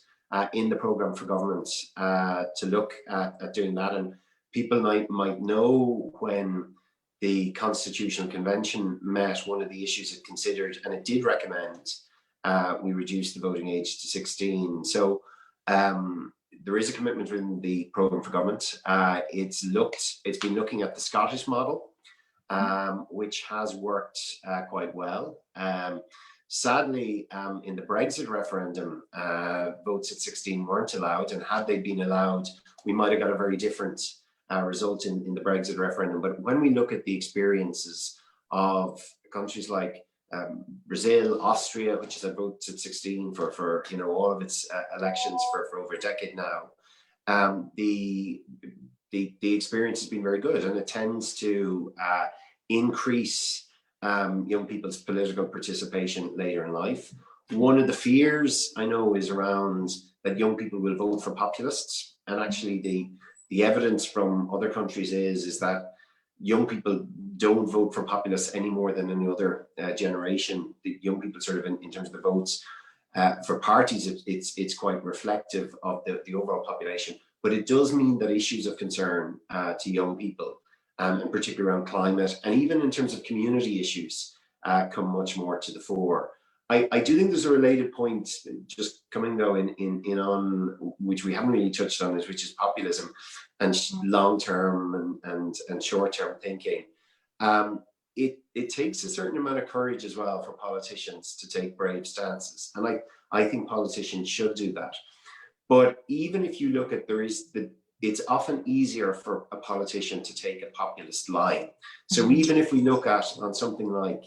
[SPEAKER 6] in the programme for government to look at doing that. And people might know when the Constitutional Convention met, one of the issues it considered, and it did recommend we reduce the voting age to 16. So there is a commitment within the programme for government. It's been looking at the Scottish model, which has worked quite well. Sadly, in the Brexit referendum, votes at 16 weren't allowed, and had they been allowed, we might have got a very different result in the Brexit referendum. But when we look at the experiences of countries like Brazil, Austria, which has had votes at 16 for all of its elections for over a decade now, the experience has been very good, and it tends to increase young people's political participation later in life. One of the fears I know is around that young people will vote for populists, and actually the evidence from other countries is that young people don't vote for populists any more than any other generation. The young people sort of in terms of the votes for parties, it's quite reflective of the overall population, but it does mean that issues of concern to young people, and particularly around climate, and even in terms of community issues, come much more to the fore. I do think there's a related point just coming though in on which we haven't really touched on, which is populism and long-term and short-term thinking. It takes a certain amount of courage as well for politicians to take brave stances, and I think politicians should do that. But even if you look at it's often easier for a politician to take a populist line. So even if we look at on something like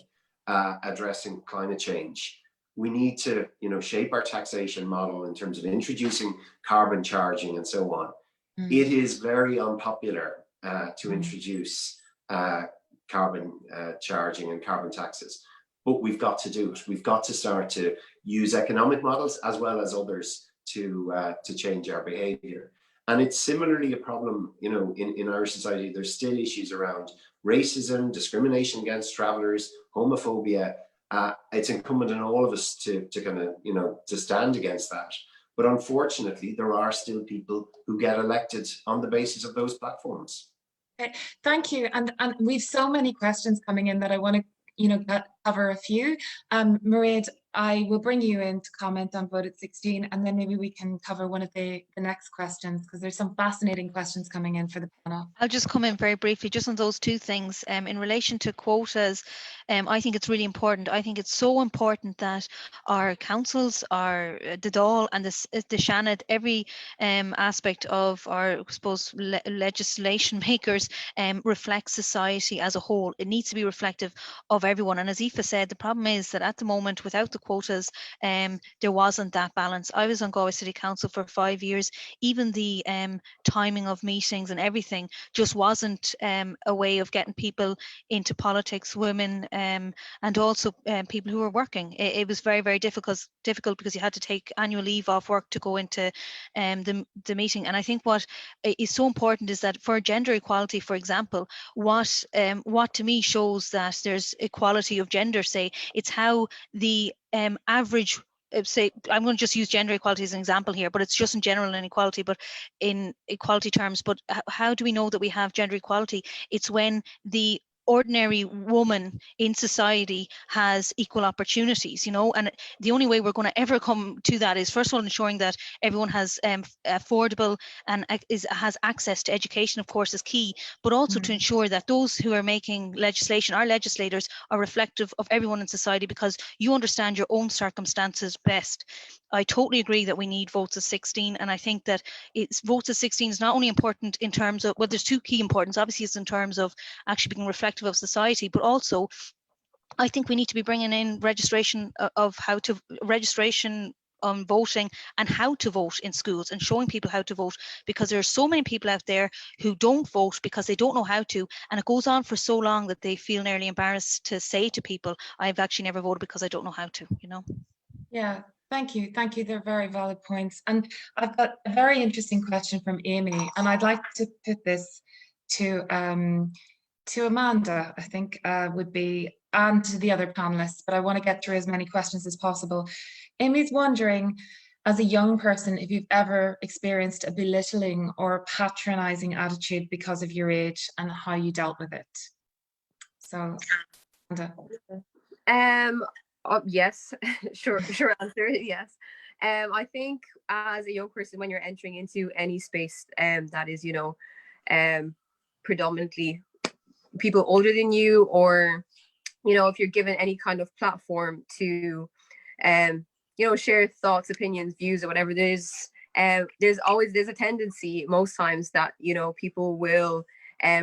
[SPEAKER 6] addressing climate change, we need to shape our taxation model in terms of introducing carbon charging and so on. It is very unpopular to introduce carbon charging and carbon taxes, but we've got to do it. We've got to start to use economic models as well as others to change our behavior. And it's similarly a problem, in our society. There's still issues around racism, discrimination against travelers, homophobia. It's incumbent on all of us to kind of, to stand against that. But unfortunately, there are still people who get elected on the basis of those platforms.
[SPEAKER 1] Okay, thank you. And we've so many questions coming in that I want to, cover a few. Mairead, I will bring you in to comment on Vote at 16, and then maybe we can cover one of the next questions, because there's some fascinating questions coming in for the panel.
[SPEAKER 3] I'll just come in very briefly just on those two things. In relation to quotas, I think it's really important. I think it's so important that our councils, our the Dáil and the Seanad, every aspect of our, I suppose, legislation makers reflects society as a whole. It needs to be reflective of everyone. And as Aoife said, the problem is that at the moment, without the quotas, there wasn't that balance. I was on Galway City Council for 5 years. Even the timing of meetings and everything just wasn't a way of getting people into politics, women, and also people who were working. It was very, very difficult because you had to take annual leave off work to go into the meeting. And I think what is so important is that for gender equality, for example, what to me shows that there's equality of gender, say, it's how the average, say, I'm going to just use gender equality as an example here, but it's just in general inequality, but in equality terms. But how do we know that we have gender equality? It's when the ordinary woman in society has equal opportunities, and the only way we're going to ever come to that is, first of all, ensuring that everyone has affordable and has access to education, of course, is key, but also to ensure that those who are making legislation, our legislators, are reflective of everyone in society, because you understand your own circumstances best. I totally agree that we need votes at 16, and I think that votes at 16 is not only important in terms of, well, there's two key importance. Obviously, it's in terms of actually being reflective of society, but also I think we need to be bringing in registration on voting and how to vote in schools, and showing people how to vote, because there are so many people out there who don't vote because they don't know how to, and it goes on for so long that they feel nearly embarrassed to say to people, I've actually never voted because I don't know how to,
[SPEAKER 1] Yeah. Thank you. They're very valid points. And I've got a very interesting question from Amy, and I'd like to put this to Amanda, I think would be, and to the other panelists, but I want to get through as many questions as possible. Amy's wondering, as a young person, if you've ever experienced a belittling or patronizing attitude because of your age, and how you dealt with it. So, Amanda.
[SPEAKER 5] Yes, sure answer, yes. I think as a young person, when you're entering into any space that is, predominantly people older than you, or, if you're given any kind of platform to, share thoughts, opinions, views, or whatever, there's a tendency most times that, people will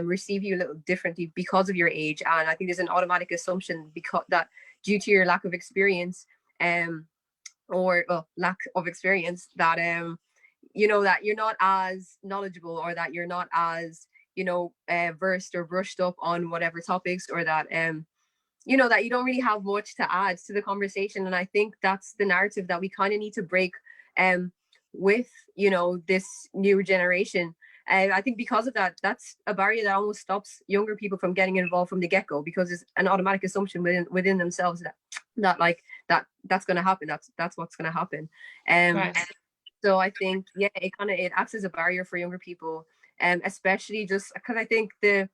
[SPEAKER 5] receive you a little differently because of your age. And I think there's an automatic assumption that due to your lack of experience, that that you're not as knowledgeable, or that you're not as, versed or brushed up on whatever topics, or that that you don't really have much to add to the conversation. And I think that's the narrative that we kind of need to break with this new generation. I think because of that, that's a barrier that almost stops younger people from getting involved from the get-go, because it's an automatic assumption within themselves that's going to happen. That's what's going to happen.
[SPEAKER 1] Right.
[SPEAKER 5] So I think, it acts as a barrier for younger people, especially just because I think when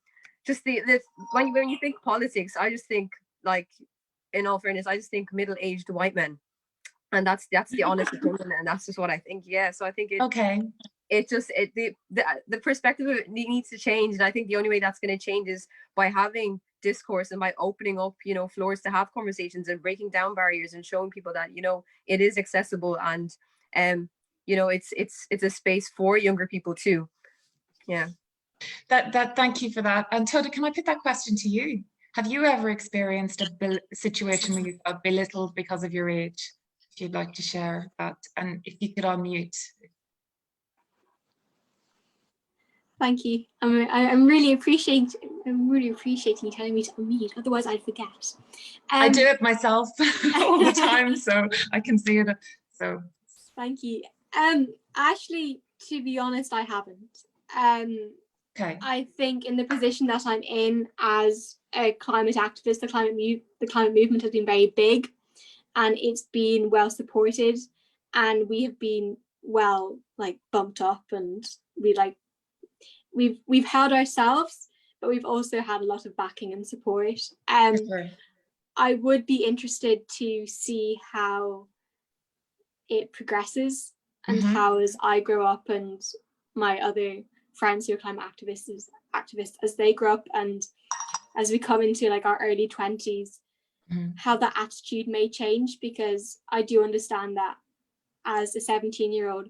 [SPEAKER 5] you think politics, I just think, like, in all fairness, I just think middle-aged white men, and that's the honest opinion, and that's just what I think. Yeah, so I think the perspective of it needs to change, and I think the only way that's going to change is by having discourse and by opening up floors to have conversations and breaking down barriers and showing people that it is accessible, and it's a space for younger people too. Yeah.
[SPEAKER 1] Thank you for that. And Toda, can I put that question to you? Have you ever experienced a situation where you felt belittled because of your age? If you'd like to share that, and if you could unmute.
[SPEAKER 4] Thank you. I'm really appreciating you telling me to unmute. Otherwise, I'd forget.
[SPEAKER 1] I do it myself all the time, so I can see it. So
[SPEAKER 4] thank you. Actually, to be honest, I haven't.
[SPEAKER 1] Okay.
[SPEAKER 4] I think in the position that I'm in as a climate activist, the climate movement has been very big, and it's been well supported, and we have been bumped up, and we've held ourselves, but we've also had a lot of backing and support. I would be interested to see how it progresses, and how, as I grow up and my other friends who are climate activists as they grow up, and as we come into our early 20s, how that attitude may change, because I do understand that as a 17-year-old,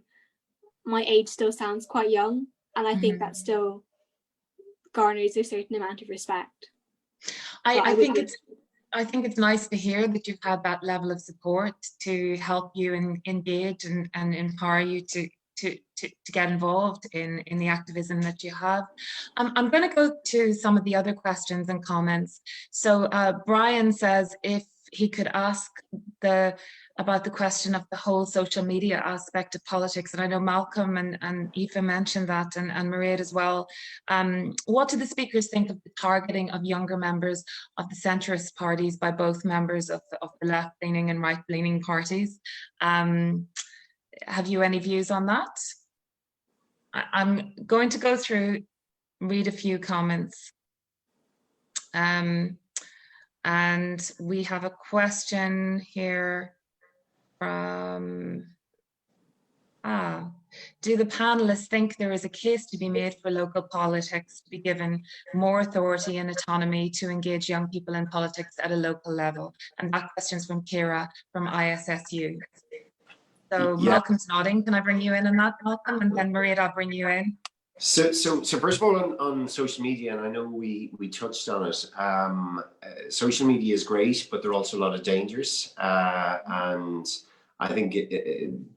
[SPEAKER 4] my age still sounds quite young, and I think that still garners a certain amount of respect.
[SPEAKER 1] I think it's nice to hear that you've had that level of support to help you engage and empower you to get involved in the activism that you have. I'm going to go to some of the other questions and comments. So Brian says if he could ask about the question of the whole social media aspect of politics, and I know Malcolm and Aoife mentioned that, and Mairead as well. What do the speakers think of the targeting of younger members of the centrist parties by both members of the left-leaning and right-leaning parties? Have you any views on that? I'm going to go through, read a few comments. And we have a question here from, do the panelists think there is a case to be made for local politics to be given more authority and autonomy to engage young people in politics at a local level? And that question is from Kira from ISSU. So Malcolm's nodding. Can I bring you in on that, Malcolm? And then Mairead, I'll bring you in.
[SPEAKER 6] So first of all, on social media, and I know we touched on it, social media is great, but there are also a lot of dangers. And I think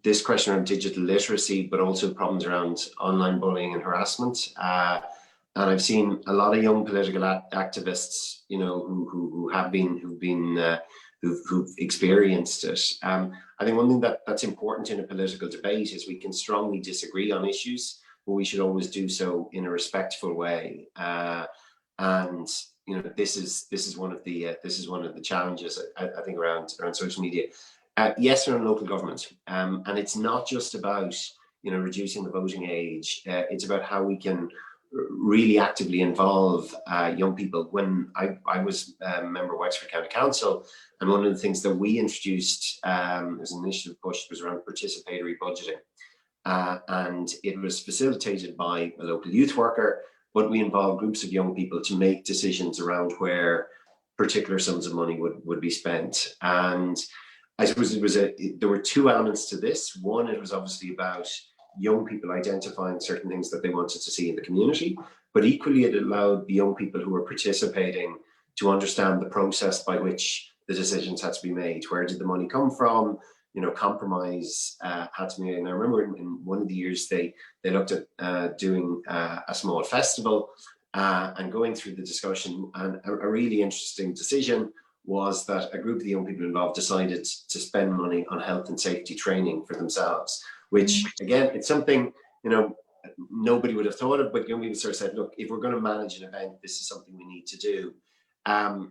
[SPEAKER 6] this question around digital literacy, but also problems around online bullying and harassment. And I've seen a lot of young political activists, who've experienced it. I think one thing that's important in a political debate is we can strongly disagree on issues, but we should always do so in a respectful way. And this is one of the challenges I think around social media. Yes, around local government, and it's not just about reducing the voting age. It's about how we can really actively involve young people. When I was a member of Wexford County Council, and one of the things that we introduced as an initiative pushed was around participatory budgeting. And it was facilitated by a local youth worker, but we involved groups of young people to make decisions around where particular sums of money would be spent. And I suppose there were two elements to this. One, it was obviously about young people identifying certain things that they wanted to see in the community, but equally it allowed the young people who were participating to understand the process by which the decisions had to be made. Where did the money come from? compromise had to be made. And I remember in one of the years they looked at doing a small festival and going through the discussion, and a really interesting decision was that a group of the young people involved decided to spend money on health and safety training for themselves, which again, it's something, nobody would have thought of, but young people sort of said, look, if we're going to manage an event, this is something we need to do.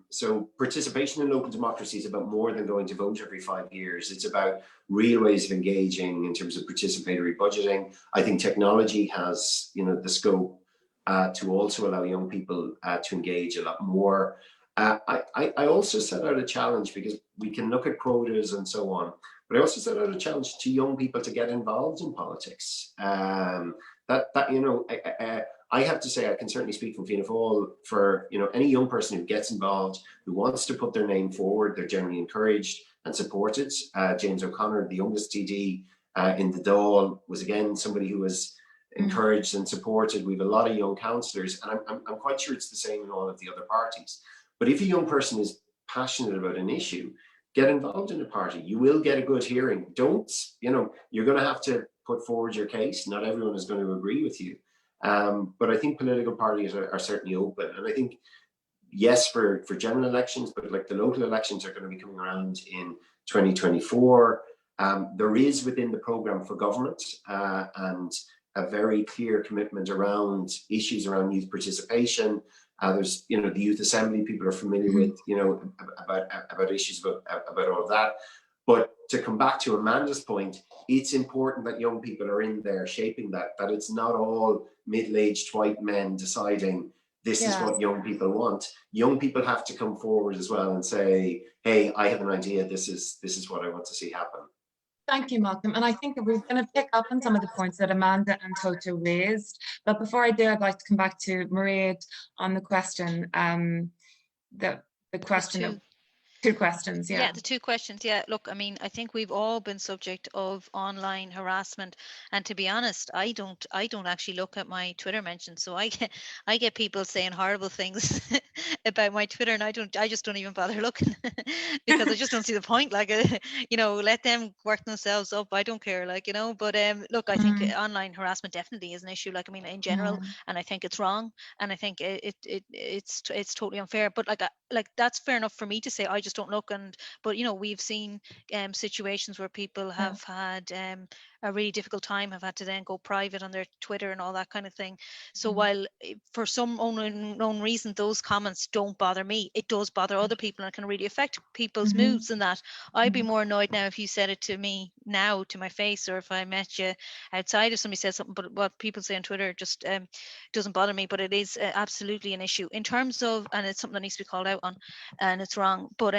[SPEAKER 6] So participation in local democracy is about more than going to vote every 5 years. It's about real ways of engaging in terms of participatory budgeting. I think technology has, the scope to also allow young people to engage a lot more. I also set out a challenge, because we can look at quotas and so on, but I also set out a challenge to young people to get involved in politics. I have to say, I can certainly speak from Fianna Fáil for any young person who gets involved, who wants to put their name forward. They're generally encouraged and supported. James O'Connor, the youngest TD in the Dáil, was again somebody who was encouraged and supported. We have a lot of young councillors, and I'm quite sure it's the same in all of the other parties. But if a young person is passionate about an issue, get involved in a party. You will get a good hearing. You're going to have to put forward your case. Not everyone is going to agree with you. But I think political parties are certainly open. And I think, yes, for general elections, but like the local elections are going to be coming around in 2024. There is within the programme for government and a very clear commitment around issues around youth participation. There's, the youth assembly people are familiar with, about issues about all of that. But to come back to Amanda's point, it's important that young people are in there shaping that it's not all middle-aged white men deciding this is what young people want. Young people have to come forward as well and say, hey, I have an idea. This is what I want to see happen.
[SPEAKER 1] Thank you, Malcolm. And I think we're going to pick up on some of the points that Amanda and Toto raised. But before I do, I'd like to come back to Mairead on the question. The question of two questions.
[SPEAKER 3] Yeah, the two questions. Yeah, look, I think we've all been subject of online harassment, and to be honest, I don't actually look at my Twitter mentions, so I get people saying horrible things about my Twitter, and I just don't even bother looking because I just don't see the point. Like, let them work themselves up. I don't care, But look, I think online harassment definitely is an issue. In general, and I think it's wrong, and I think it's totally unfair. But like that's fair enough for me to say. I just don't look, but we've seen situations where people have had a really difficult time, have had to then go private on their Twitter and all that kind of thing. So while for some unknown reason those comments don't bother me, it does bother other people, and it can really affect people's moods. And that I'd be more annoyed now if you said it to me now to my face, or if I met you outside, if somebody said something. But what people say on Twitter just doesn't bother me. But it is absolutely an issue in terms of, and it's something that needs to be called out on, and it's wrong. But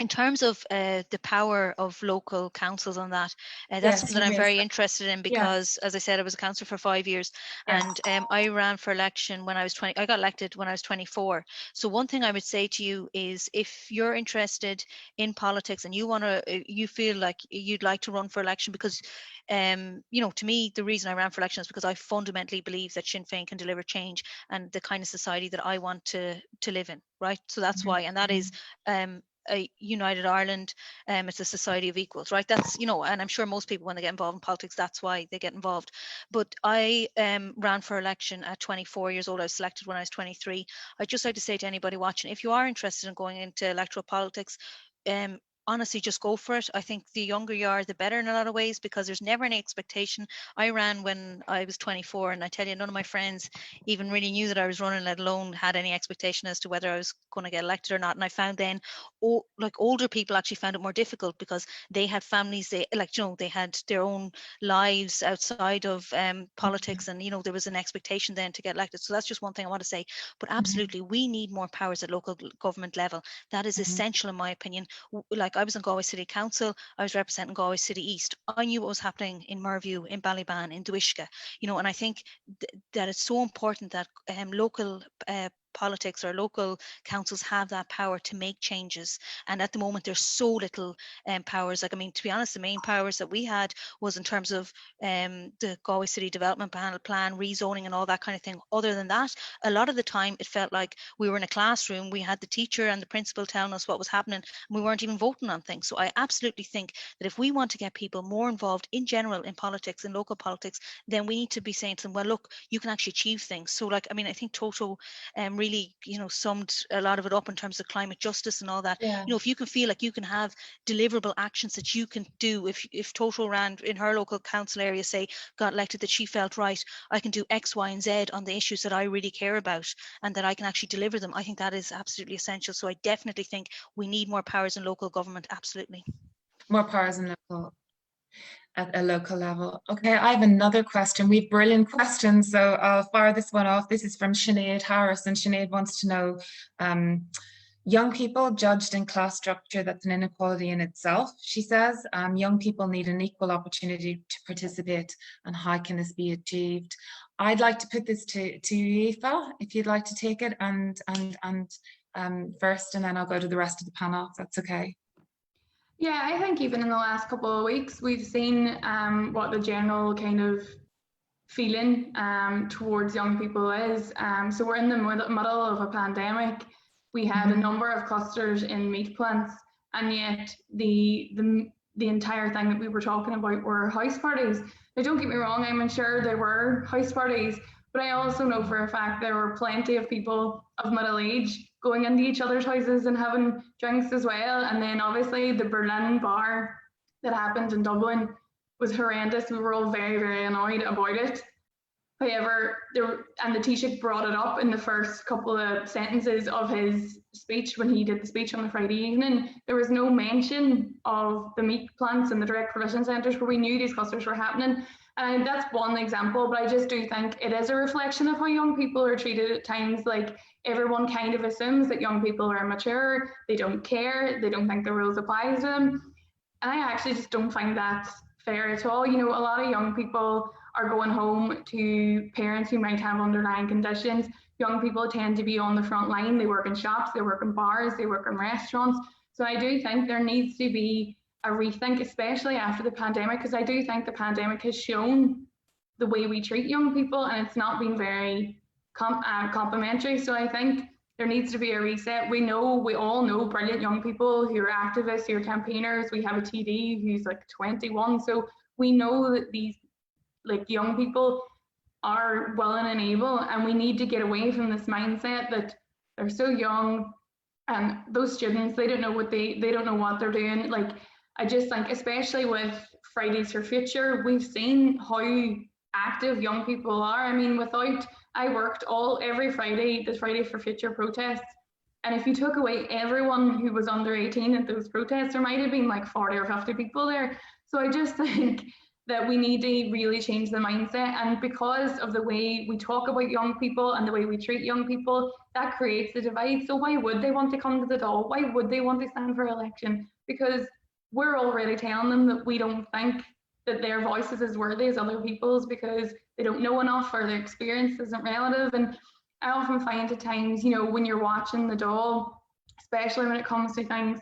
[SPEAKER 3] in terms of the power of local councils on that, that's something that I'm very interested in, because as I said, I was a councillor for 5 years, and I ran for election when I was 20. I got elected when I was 24. So one thing I would say to you is, if you're interested in politics and you feel like you'd like to run for election, because to me, the reason I ran for election is because I fundamentally believe that Sinn Féin can deliver change and the kind of society that I want to live in, right? So that's why, and that is a united Ireland. It's a society of equals, right? That's, and I'm sure most people, when they get involved in politics, that's why they get involved. But I ran for election at 24 years old. I was selected when I was 23. I'd just like to say to anybody watching, if you are interested in going into electoral politics, honestly, just go for it. I think the younger you are, the better in a lot of ways, because there's never any expectation. I ran when I was 24, and I tell you, none of my friends even really knew that I was running, let alone had any expectation as to whether I was going to get elected or not. And I found then, older people actually found it more difficult, because they had families, they had their own lives outside of politics, and there was an expectation then to get elected. So that's just one thing I want to say. But absolutely, we need more powers at local government level. That is essential, in my opinion. I was in Galway City Council, I was representing Galway City East. I knew what was happening in Merview, in Ballyban, in Duishka, and I think that it's so important that local politics or local councils have that power to make changes. And at the moment, there's so little powers. Like, I mean, to be honest, the main powers that we had was in terms of the Galway City Development Plan, rezoning and all that kind of thing. Other than that, a lot of the time it felt like we were in a classroom, we had the teacher and the principal telling us what was happening, and we weren't even voting on things. So I absolutely think that if we want to get people more involved in general in politics and local politics, then we need to be saying to them, well, look, you can actually achieve things. So like, I mean, I think Toto really, you know, summed a lot of it up in terms of climate justice and all that.
[SPEAKER 1] Yeah.
[SPEAKER 3] You know, if you can feel like you can have deliverable actions that you can do, if Toto ran in her local council area, say, got elected, that she felt, right, I can do X, Y, and Z on the issues that I really care about and that I can actually deliver them, I think that is absolutely essential. So I definitely think we need more powers in local government, absolutely.
[SPEAKER 1] More powers in local, at a local level. Okay, I have another question. We have brilliant questions, so I'll fire this one off. This is from Sinead Harris, and Sinead wants to know, young people judged in class structure, that's an inequality in itself. She says, young people need an equal opportunity to participate, and how can this be achieved? I'd like to put this to you, Aoife, if you'd like to take it and first, and then I'll go to the rest of the panel, if that's okay.
[SPEAKER 2] Yeah, I think even in the last couple of weeks, we've seen what the general kind of feeling towards young people is. So we're in the middle of a pandemic. We had a number of clusters in meat plants, and yet the entire thing that we were talking about were house parties. Now, don't get me wrong, I'm sure there were house parties, but I also know for a fact there were plenty of people of middle age going into each other's houses and having drinks as well. And then obviously the Berlin bar that happened in Dublin was horrendous. We were all very, very annoyed about it. However, the Taoiseach brought it up in the first couple of sentences of his speech when he did the speech on the Friday evening. There was no mention of the meat plants and the direct provision centres where we knew these clusters were happening. And that's one example, but I just do think it is a reflection of how young people are treated at times. Like, everyone kind of assumes that young people are immature, they don't care, they don't think the rules apply to them. And I actually just don't find that fair at all. You know, a lot of young people are going home to parents who might have underlying conditions. Young people tend to be on the front line. They work in shops, they work in bars, they work in restaurants. So I do think there needs to be a rethink, especially after the pandemic, because I do think the pandemic has shown the way we treat young people, and it's not been very complimentary. So I think there needs to be a reset. We all know brilliant young people who are activists, who are campaigners. We have a TD who's like 21. So we know that these young people are willing and able, and we need to get away from this mindset that they're so young, and those students, they don't know what they're doing. Like, I just think, especially with Fridays for Future, we've seen how active young people are. I mean, I worked every Friday, the Friday for Future protests, and if you took away everyone who was under 18 at those protests, there might have been like 40 or 50 people there. So I just think that we need to really change the mindset, and because of the way we talk about young people and the way we treat young people, that creates the divide. So why would they want to come to the Dáil? Why would they want to stand for election? Because we're already telling them that we don't think that their voice is as worthy as other people's, because they don't know enough or their experience isn't relative. And I often find at times, you know, when you're watching the Dáil, especially when it comes to things,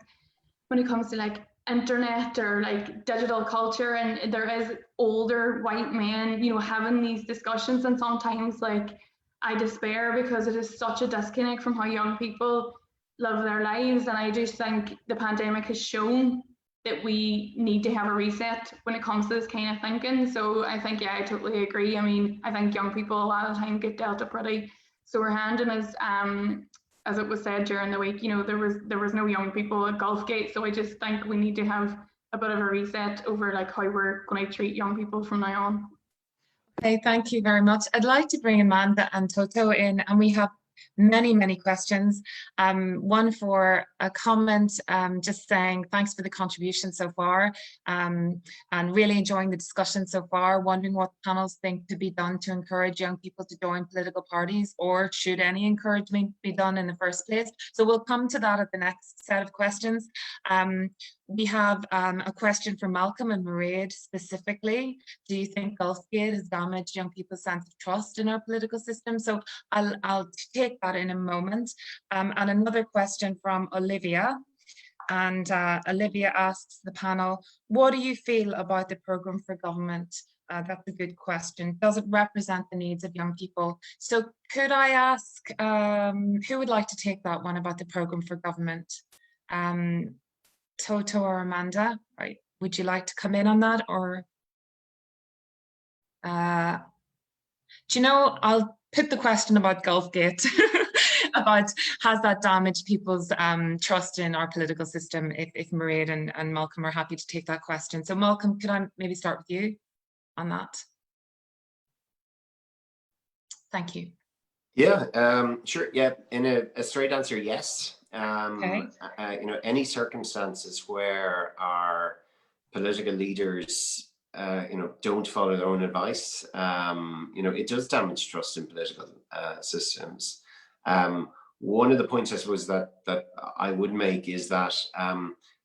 [SPEAKER 2] when it comes to like internet or like digital culture, and there is older white men, you know, having these discussions, and sometimes like I despair because it is such a disconnect from how young people live their lives. And I just think the pandemic has shown that we need to have a reset when it comes to this kind of thinking. So I think, yeah, I totally agree. I mean, I think young people a lot of the time get dealt a pretty sore hand, and as it was said during the week, you know, there was no young people at Gulfgate. So I just think we need to have a bit of a reset over like how we're going to treat young people from now on.
[SPEAKER 1] Okay, thank you very much. I'd like to bring Amanda and Toto in, and we have many questions. One for a comment, just saying thanks for the contribution so far, and really enjoying the discussion so far, wondering what panels think to be done to encourage young people to join political parties, or should any encouragement be done in the first place. So we'll come to that at the next set of questions. we have a question from Malcolm and Mairead specifically. Do you think Gulfgate has damaged young people's sense of trust in our political system? So I'll take that in a moment. And another question from Olivia. And Olivia asks the panel, what do you feel about the programme for government? That's a good question. Does it represent the needs of young people? So could I ask, who would like to take that one about the programme for government? Toto or Amanda, right? Would you like to come in on that, or do you know, I'll put the question about Gulfgate about has that damaged people's trust in our political system, if Mairead and Malcolm are happy to take that question. So Malcolm, could I maybe start with you on that? Thank you.
[SPEAKER 6] Yeah, sure. Yeah, in a straight answer, yes.
[SPEAKER 1] Okay.
[SPEAKER 6] You know, any circumstances where our political leaders, you know, don't follow their own advice, you know, it does damage trust in political systems. One of the points, I suppose, that I would make is that,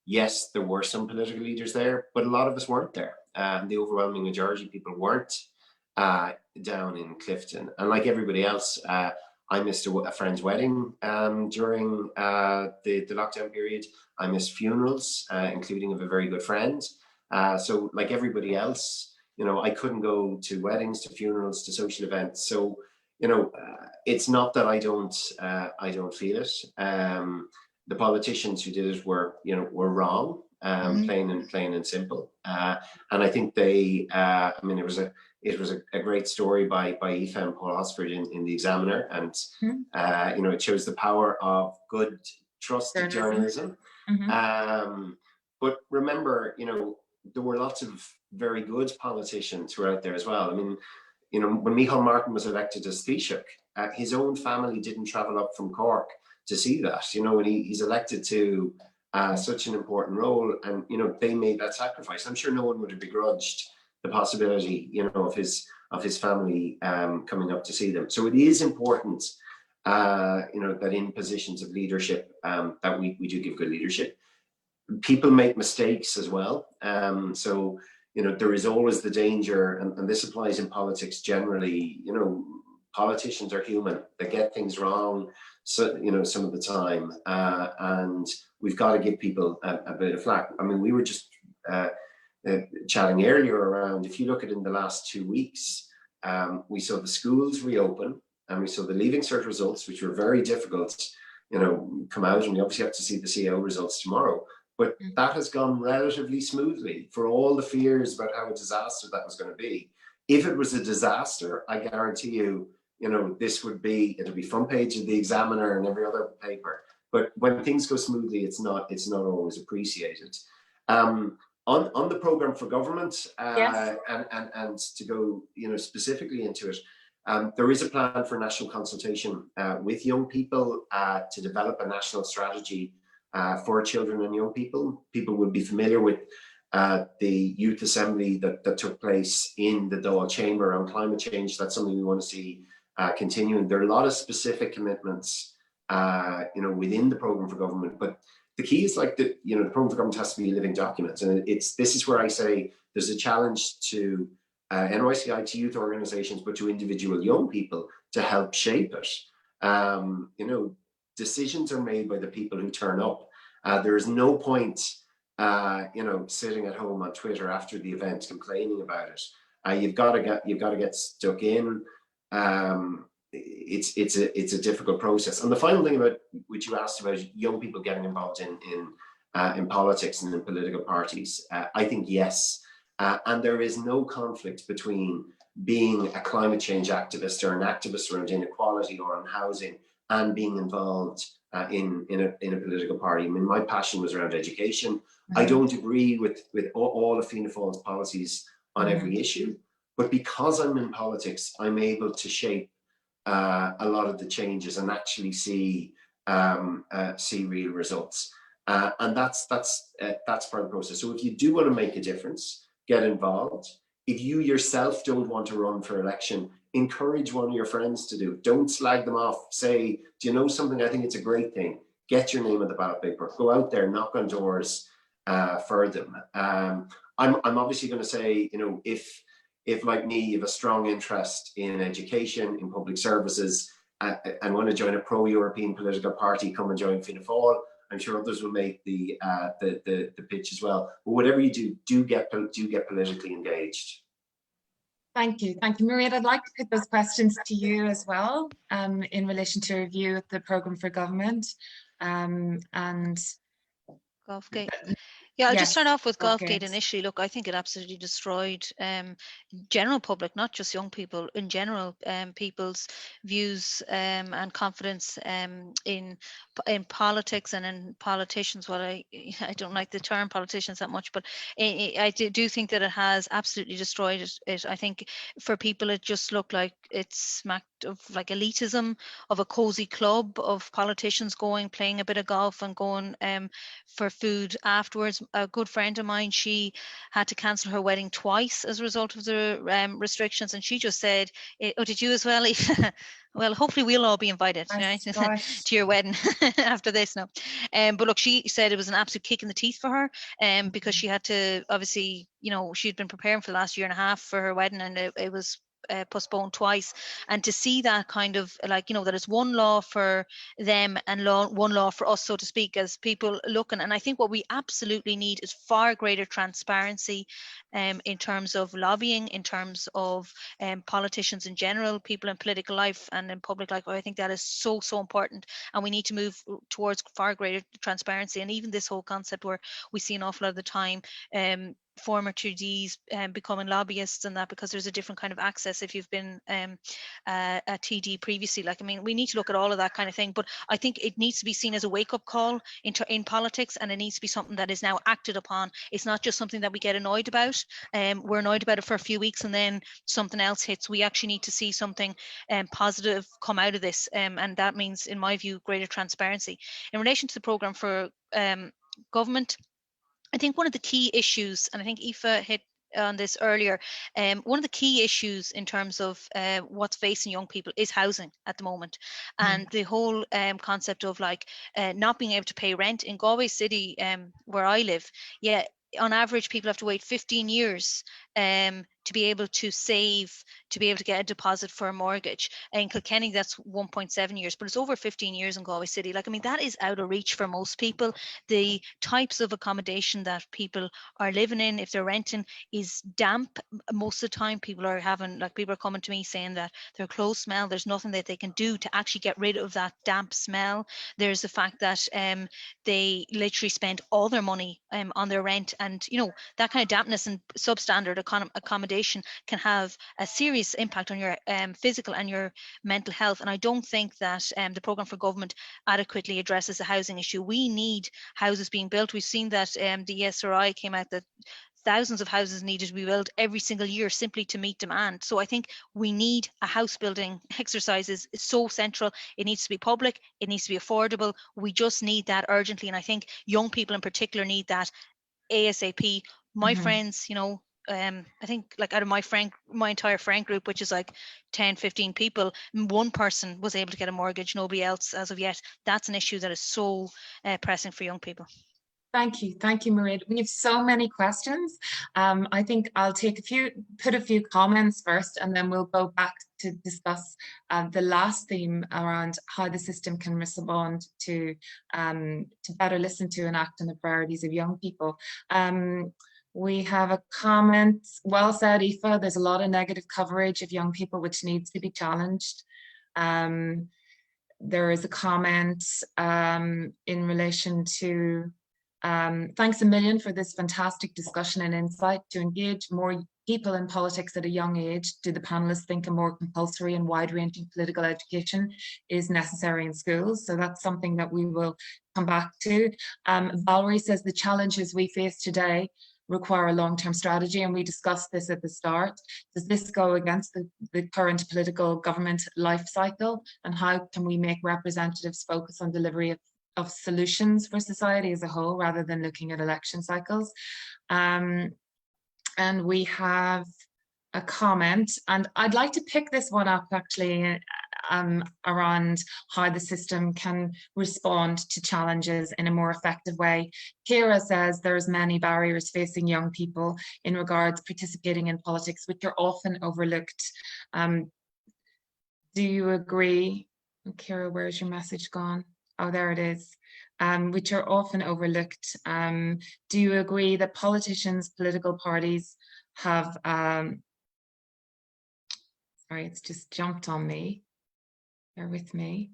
[SPEAKER 6] yes, there were some political leaders there, but a lot of us weren't there. The overwhelming majority of people weren't down in Clifton. And like everybody else, I missed a friend's wedding during the lockdown period. I missed funerals, including of a very good friend. So like everybody else, you know, I couldn't go to weddings, to funerals, to social events. So, you know, it's not that I don't feel it. The politicians who did it were wrong, plain and simple. And I think they, I mean, it was a great story by Aoife and Paul Osford in the Examiner, and you know, it shows the power of good, trusted journalism. But remember, you know, there were lots of very good politicians who were out there as well. I mean, you know, when Micheál Martin was elected as Taoiseach, his own family didn't travel up from Cork to see that. You know, when he's elected to such an important role, and you know, they made that sacrifice. I'm sure no one would have begrudged the possibility, you know, of his family coming up to see them. So it is important, you know, that in positions of leadership, that we do give good leadership. People make mistakes as well. So, you know, there is always the danger, and this applies in politics generally, you know, politicians are human. They get things wrong, so, you know, some of the time, and we've got to give people a bit of flack. I mean, we were just chatting earlier around, if you look at in the last 2 weeks, we saw the schools reopen, and we saw the Leaving Cert results, which were very difficult, you know, come out, and we obviously have to see the CO results tomorrow. But that has gone relatively smoothly, for all the fears about how a disaster that was going to be. If it was a disaster, I guarantee you, you know, it'll be front page of the Examiner and every other paper. But when things go smoothly, it's not always appreciated. On the programme for government, yes. and to go, you know, specifically into it, there is a plan for national consultation with young people to develop a national strategy for children and young people. People would be familiar with the youth assembly that took place in the Dáil Chamber on climate change. That's something we want to see continuing. There are a lot of specific commitments, you know, within the programme for government, but the key is like the programme for government has to be a living document, and this is where I say there's a challenge to NYCI, to youth organisations, but to individual young people to help shape it. You know, decisions are made by the people who turn up. There is no point, you know, sitting at home on Twitter after the event complaining about it. You've got to get stuck in. It's a difficult process. And the final thing about which you asked about young people getting involved in politics and in political parties, I think yes, and there is no conflict between being a climate change activist or an activist around inequality or on housing and being involved in a political party. I mean, my passion was around education. I don't agree with all of Fianna Fáil's policies on every issue, but because I'm in politics, I'm able to shape a lot of the changes and actually see real results. And that's part of the process. So if you do want to make a difference, get involved. If you yourself don't want to run for election, encourage one of your friends to do it. Don't slag them off. Say, do you know something? I think it's a great thing. Get your name on the ballot paper. Go out there, knock on doors, for them. I'm obviously going to say, you know, if like me, you have a strong interest in education, in public services, and want to join a pro-European political party, come and join Fianna Fáil. I'm sure others will make the pitch as well. But whatever you do get politically engaged.
[SPEAKER 1] Thank you, Mairead. I'd like to put those questions to you as well, in relation to review of the programme for government, and
[SPEAKER 3] Golfgate. Yeah, I'll just start off with Golfgate
[SPEAKER 1] Golfgate.
[SPEAKER 3] initially. Look, I think it absolutely destroyed general public, not just young people, in general, people's views and confidence in politics and in politicians. Well, I don't like the term politicians that much, but I do think that it has absolutely destroyed it. I think for people, it just looked like it smacked of like elitism, of a cozy club of politicians going, playing a bit of golf and going for food afterwards. A good friend of mine, she had to cancel her wedding twice as a result of the restrictions, and she just said, oh, did you as well? Well, hopefully we'll all be invited, right, to your wedding after this. No, but look, she said it was an absolute kick in the teeth for her, because she had to, obviously, you know, she'd been preparing for the last year and a half for her wedding, and it was postponed twice. And to see that kind of, like, you know, that it's one law for them and one law for us, so to speak, as people looking. And I think what we absolutely need is far greater transparency in terms of lobbying, in terms of politicians in general, people in political life and in public life. I think that is so important, and we need to move towards far greater transparency. And even this whole concept where we see an awful lot of the time former TDs becoming lobbyists and that, because there's a different kind of access if you've been a TD previously. Like, I mean, we need to look at all of that kind of thing, but I think it needs to be seen as a wake-up call in politics, and it needs to be something that is now acted upon. It's not just something that we get annoyed about. We're annoyed about it for a few weeks and then something else hits. We actually need to see something positive come out of this, and that means, in my view, greater transparency. In relation to the programme for government, I think one of the key issues, and I think Aoife hit on this earlier, one of the key issues in terms of what's facing young people is housing at the moment. And the whole concept of like not being able to pay rent in Galway City, where I live, yeah, on average people have to wait 15 years to be able to save, to be able to get a deposit for a mortgage. In Kilkenny, that's 1.7 years, but it's over 15 years in Galway City. Like, I mean, that is out of reach for most people. The types of accommodation that people are living in, if they're renting, is damp. Most of the time people are having, like, people are coming to me saying that their clothes smell. There's nothing that they can do to actually get rid of that damp smell. There's the fact that they literally spend all their money on their rent, and, you know, that kind of dampness and substandard accommodation can have a serious impact on your physical and your mental health. And I don't think that the programme for government adequately addresses the housing issue. We need houses being built. We've seen that the ESRI came out that thousands of houses needed to be built every single year simply to meet demand. So I think we need a house building exercise. Is so central. It needs to be public. It needs to be affordable. We just need that urgently. And I think young people in particular need that ASAP. My friends, you know, I think, like, out of my entire friend group, which is like 10, 15 people, one person was able to get a mortgage, nobody else as of yet. That's an issue that is so pressing for young people.
[SPEAKER 1] Thank you, Mairead. We have so many questions. I think I'll put a few comments first, and then we'll go back to discuss the last theme around how the system can respond to better listen to and act on the priorities of young people. We have a comment. Well said, Aoife. There's a lot of negative coverage of young people, which needs to be challenged. There is a comment in relation to thanks a million for this fantastic discussion and insight. To engage more people in politics at a young age, do the panelists think a more compulsory and wide-ranging political education is necessary in schools? So that's something that we will come back to. Valerie says the challenges we face today require a long-term strategy, and we discussed this at the start. Does this go against the current political government life cycle, and how can we make representatives focus on delivery of solutions for society as a whole rather than looking at election cycles? And we have a comment, and I'd like to pick this one up actually. around how the system can respond to challenges in a more effective way. Kira says there's many barriers facing young people in regards participating in politics, which are often overlooked. Do you agree? Kira, where's your message gone? Oh, there it is. Which are often overlooked. Do you agree that politicians, political parties have, sorry, it's just jumped on me. Bear with me.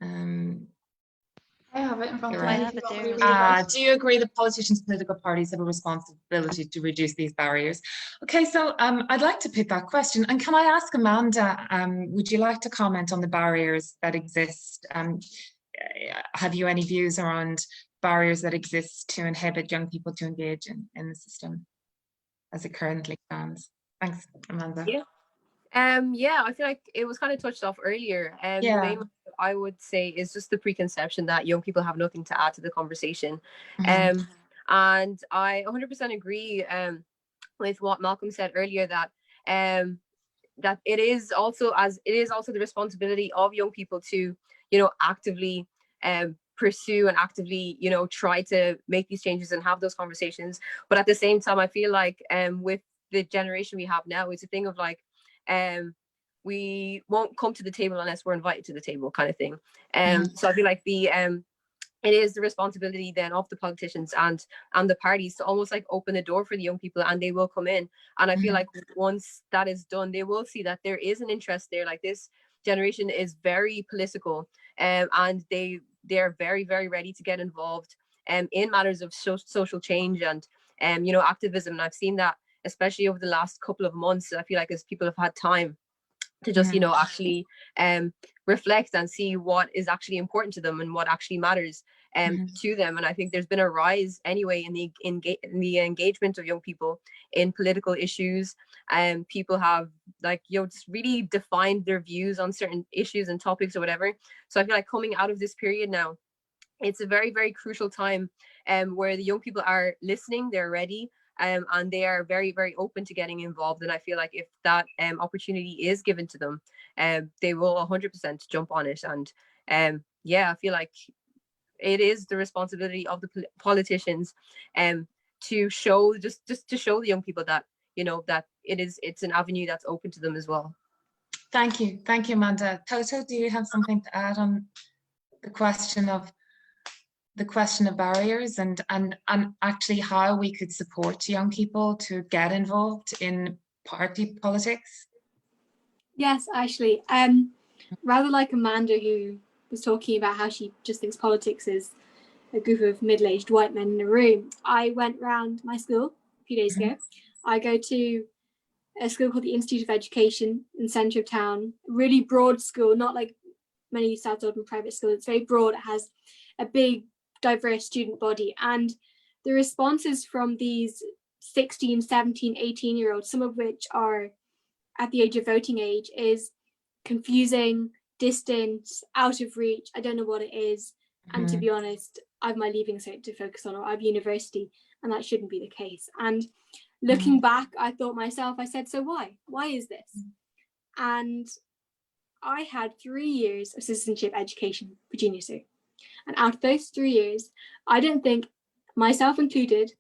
[SPEAKER 2] I have it in front of me.
[SPEAKER 3] I have it there.
[SPEAKER 1] Do you agree that politicians, political parties have a responsibility to reduce these barriers? Okay, so I'd like to put that question. And can I ask Amanda, would you like to comment on the barriers that exist? Have you any views around barriers that exist to inhibit young people to engage in the system as it currently stands? Thanks, Amanda.
[SPEAKER 5] Yeah. Yeah, I feel like it was kind of touched off earlier. The
[SPEAKER 1] Yeah.
[SPEAKER 5] main one I would say is just the preconception that young people have nothing to add to the conversation.
[SPEAKER 1] Mhm.
[SPEAKER 5] And I 100% agree with what Malcolm said earlier, that that it is also the responsibility of young people to, you know, actively pursue and actively, you know, try to make these changes and have those conversations. But at the same time, I feel like with the generation we have now, it's a thing of like, we won't come to the table unless we're invited to the table, kind of thing. So I feel like it is the responsibility then of the politicians and the parties to almost like open the door for the young people, and they will come in. And I feel like once that is done, they will see that there is an interest there. Like, this generation is very political, and they're very, very ready to get involved in matters of social change and you know, activism. And I've seen that especially over the last couple of months. I feel like as people have had time to just, you know, actually reflect and see what is actually important to them and what actually matters to them. And I think there's been a rise anyway in the engagement of young people in political issues. People have, like, you know, just really defined their views on certain issues and topics or whatever. So I feel like coming out of this period now, it's a very, very crucial time where the young people are listening, they're ready, and they are very, very open to getting involved. And I feel like if that opportunity is given to them, they will 100% jump on it. And yeah, I feel like it is the responsibility of the politicians to show just to show the young people that, you know, that it's an avenue that's open to them as well.
[SPEAKER 1] Thank you, Amanda. Toto, do you have something to add on the question of barriers and actually how we could support young people to get involved in party politics?
[SPEAKER 4] Yes, actually, rather like Amanda, who was talking about how she just thinks politics is a group of middle-aged white men in a room, I went round my school a few days ago. I go to a school called the Institute of Education in the centre of town, really broad school, not like many South Dublin private schools. It's very broad. It has a big, diverse student body, and the responses from these 16, 17, 18-year-olds, some of which are at the age of voting age, is confusing, distant, out of reach. I don't know what it is. And to be honest, I have my leaving cert to focus on, or I have university, and that shouldn't be the case. And looking back, I thought myself, I said, so why is this? And I had 3 years of citizenship education for junior cert. And out of those 3 years, I don't think, myself included,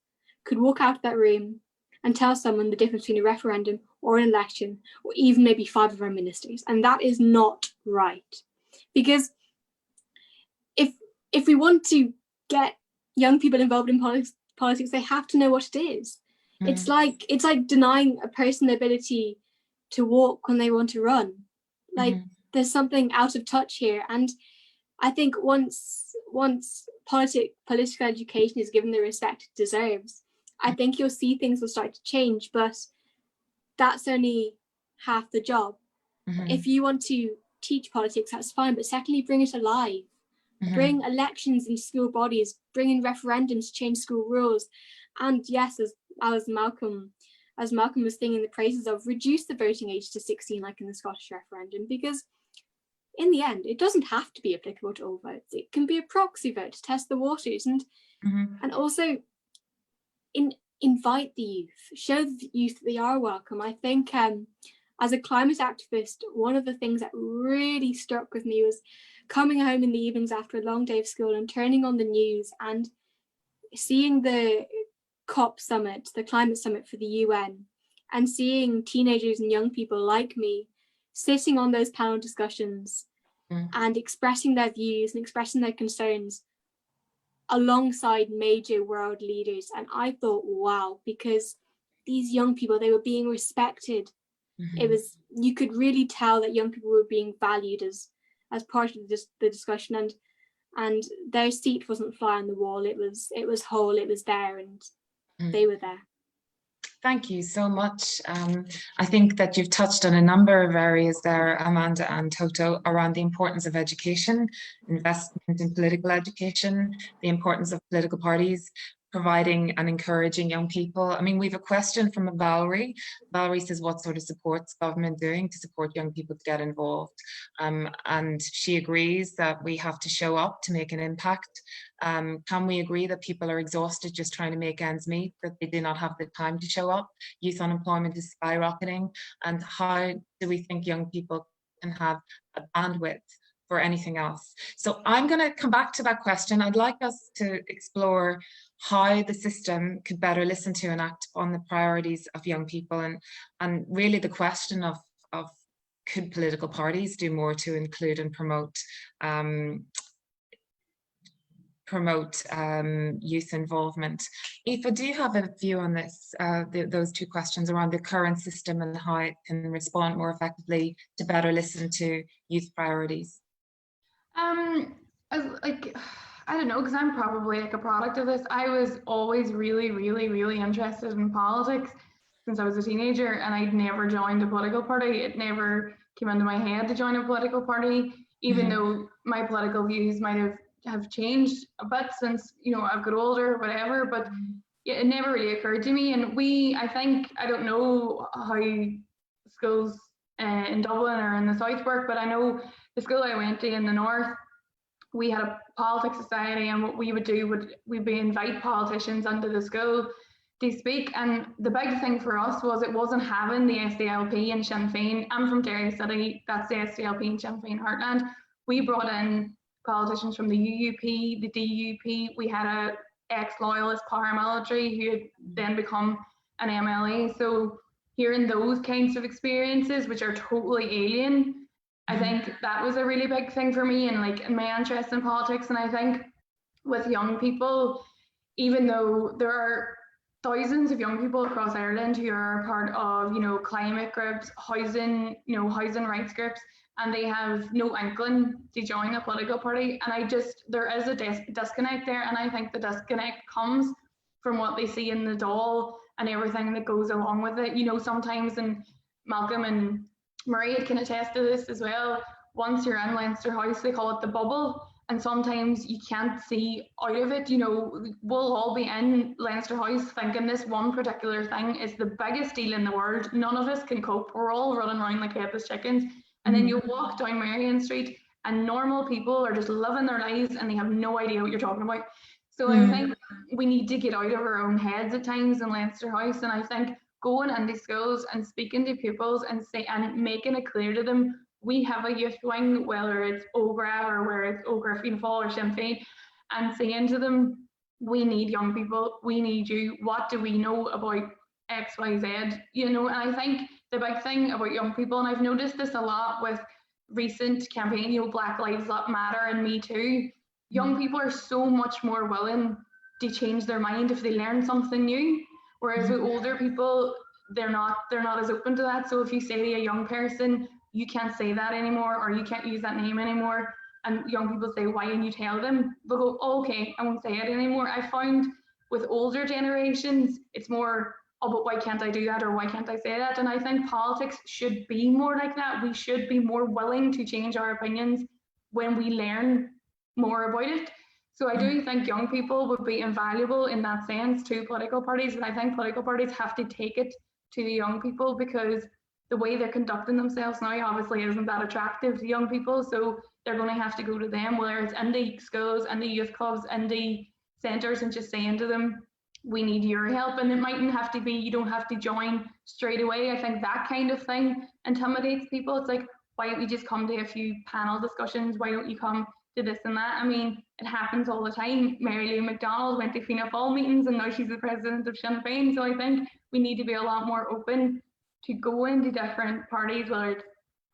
[SPEAKER 4] could walk out of that room and tell someone the difference between a referendum or an election, or even maybe 5 of our ministers. And that is not right. Because if we want to get young people involved in politics, they have to know what it is. It's like denying a person the ability to walk when they want to run. Like, there's something out of touch here. And I think once political education is given the respect it deserves, I think you'll see things will start to change. But that's only half the job. If you want to teach politics, that's fine, but secondly, bring it alive. Bring elections in school bodies, bring in referendums to change school rules. And yes, as Malcolm was singing the praises of, reduce the voting age to 16, like in the Scottish referendum, because in the end, it doesn't have to be applicable to all votes. It can be a proxy vote to test the waters, and also invite the youth, show the youth that they are welcome. I think as a climate activist, one of the things that really struck with me was coming home in the evenings after a long day of school and turning on the news and seeing the COP summit, the climate summit for the UN, and seeing teenagers and young people like me sitting on those panel discussions and expressing their views and expressing their concerns alongside major world leaders. And I thought, wow, because these young people, they were being respected. It was, you could really tell that young people were being valued as part of the discussion, and their seat wasn't fly on the wall. It was whole, it was there, and they were there.
[SPEAKER 1] Thank you so much. I think that you've touched on a number of areas there, Amanda and Toto, around the importance of education, investment in political education, the importance of political parties, providing and encouraging young people. I mean, we have a question from Valerie. Valerie says, what sort of support's government doing to support young people to get involved? And she agrees that we have to show up to make an impact. Can we agree that people are exhausted just trying to make ends meet, that they do not have the time to show up? Youth unemployment is skyrocketing. And how do we think young people can have a bandwidth for anything else? So I'm going to come back to that question. I'd like us to explore how the system could better listen to and act on the priorities of young people, and really the question of could political parties do more to include and promote youth involvement. Aoife, do you have a view on this, those two questions around the current system and how it can respond more effectively to better listen to youth priorities?
[SPEAKER 2] I don't know, because I'm probably like a product of this. I was always really, really, really interested in politics since I was a teenager, and I'd never joined a political party. It never came into my head to join a political party, even though my political views might have changed a bit since, you know, I've got older or whatever, but it never really occurred to me. And I don't know how schools in Dublin or in the south work, but I know the school I went to in the north, we had a politics society, and what we would do we'd invite politicians into the school to speak. And the big thing for us was it wasn't having the SDLP and Sinn Féin. I'm from Derry City, that's the SDLP and Sinn Féin heartland. We brought in politicians from the UUP, the DUP. We had a ex-loyalist paramilitary who had then become an MLA. So hearing those kinds of experiences, which are totally alien, I think that was a really big thing for me, and like my interest in politics. And I think with young people, even though there are thousands of young people across Ireland who are part of, you know, climate groups, housing rights groups, and they have no inkling to join a political party. And there is a disconnect there. And I think the disconnect comes from what they see in the Dáil and everything that goes along with it. You know, sometimes, and Malcolm and Maria can attest to this as well, once you're in Leinster House, they call it the bubble. And sometimes you can't see out of it. You know, we'll all be in Leinster House thinking this one particular thing is the biggest deal in the world. None of us can cope. We're all running around like headless chickens. And then you walk down Marion Street and normal people are just living their lives and they have no idea what you're talking about. So I think we need to get out of our own heads at times in Leinster House. And I think going into schools and speaking to pupils and making it clear to them, we have a youth wing, whether it's OGRA or where it's OGRA Fianna Fáil or Sinn Féin, and saying to them, we need young people, we need you, what do we know about X, Y, Z, you know? And I think the big thing about young people, and I've noticed this a lot with recent campaign, you know, Black Lives Matter and Me Too, young people are so much more willing to change their mind if they learn something new, whereas with older people, they're not as open to that. So if you say to a young person, you can't say that anymore, or you can't use that name anymore, and young people say, why didn't you tell them? They'll go, oh, okay, I won't say it anymore. I found with older generations, it's more, oh, but why can't I do that, or why can't I say that? And I think politics should be more like that. We should be more willing to change our opinions when we learn more about it. So I do think young people would be invaluable in that sense to political parties, and I think political parties have to take it to the young people, because the way they're conducting themselves now obviously isn't that attractive to young people. So they're going to have to go to them, whether it's in the schools, in the youth clubs, in the centres, and just saying to them, we need your help. And it mightn't have to be, you don't have to join straight away. I think that kind of thing intimidates people. It's like, why don't you just come to a few panel discussions? Why don't you come to this and that? I mean, it happens all the time. Mary Lou McDonald went to Fianna Fáil meetings and now she's the president of Sinn Féin. So I think we need to be a lot more open to go into different parties, whether it's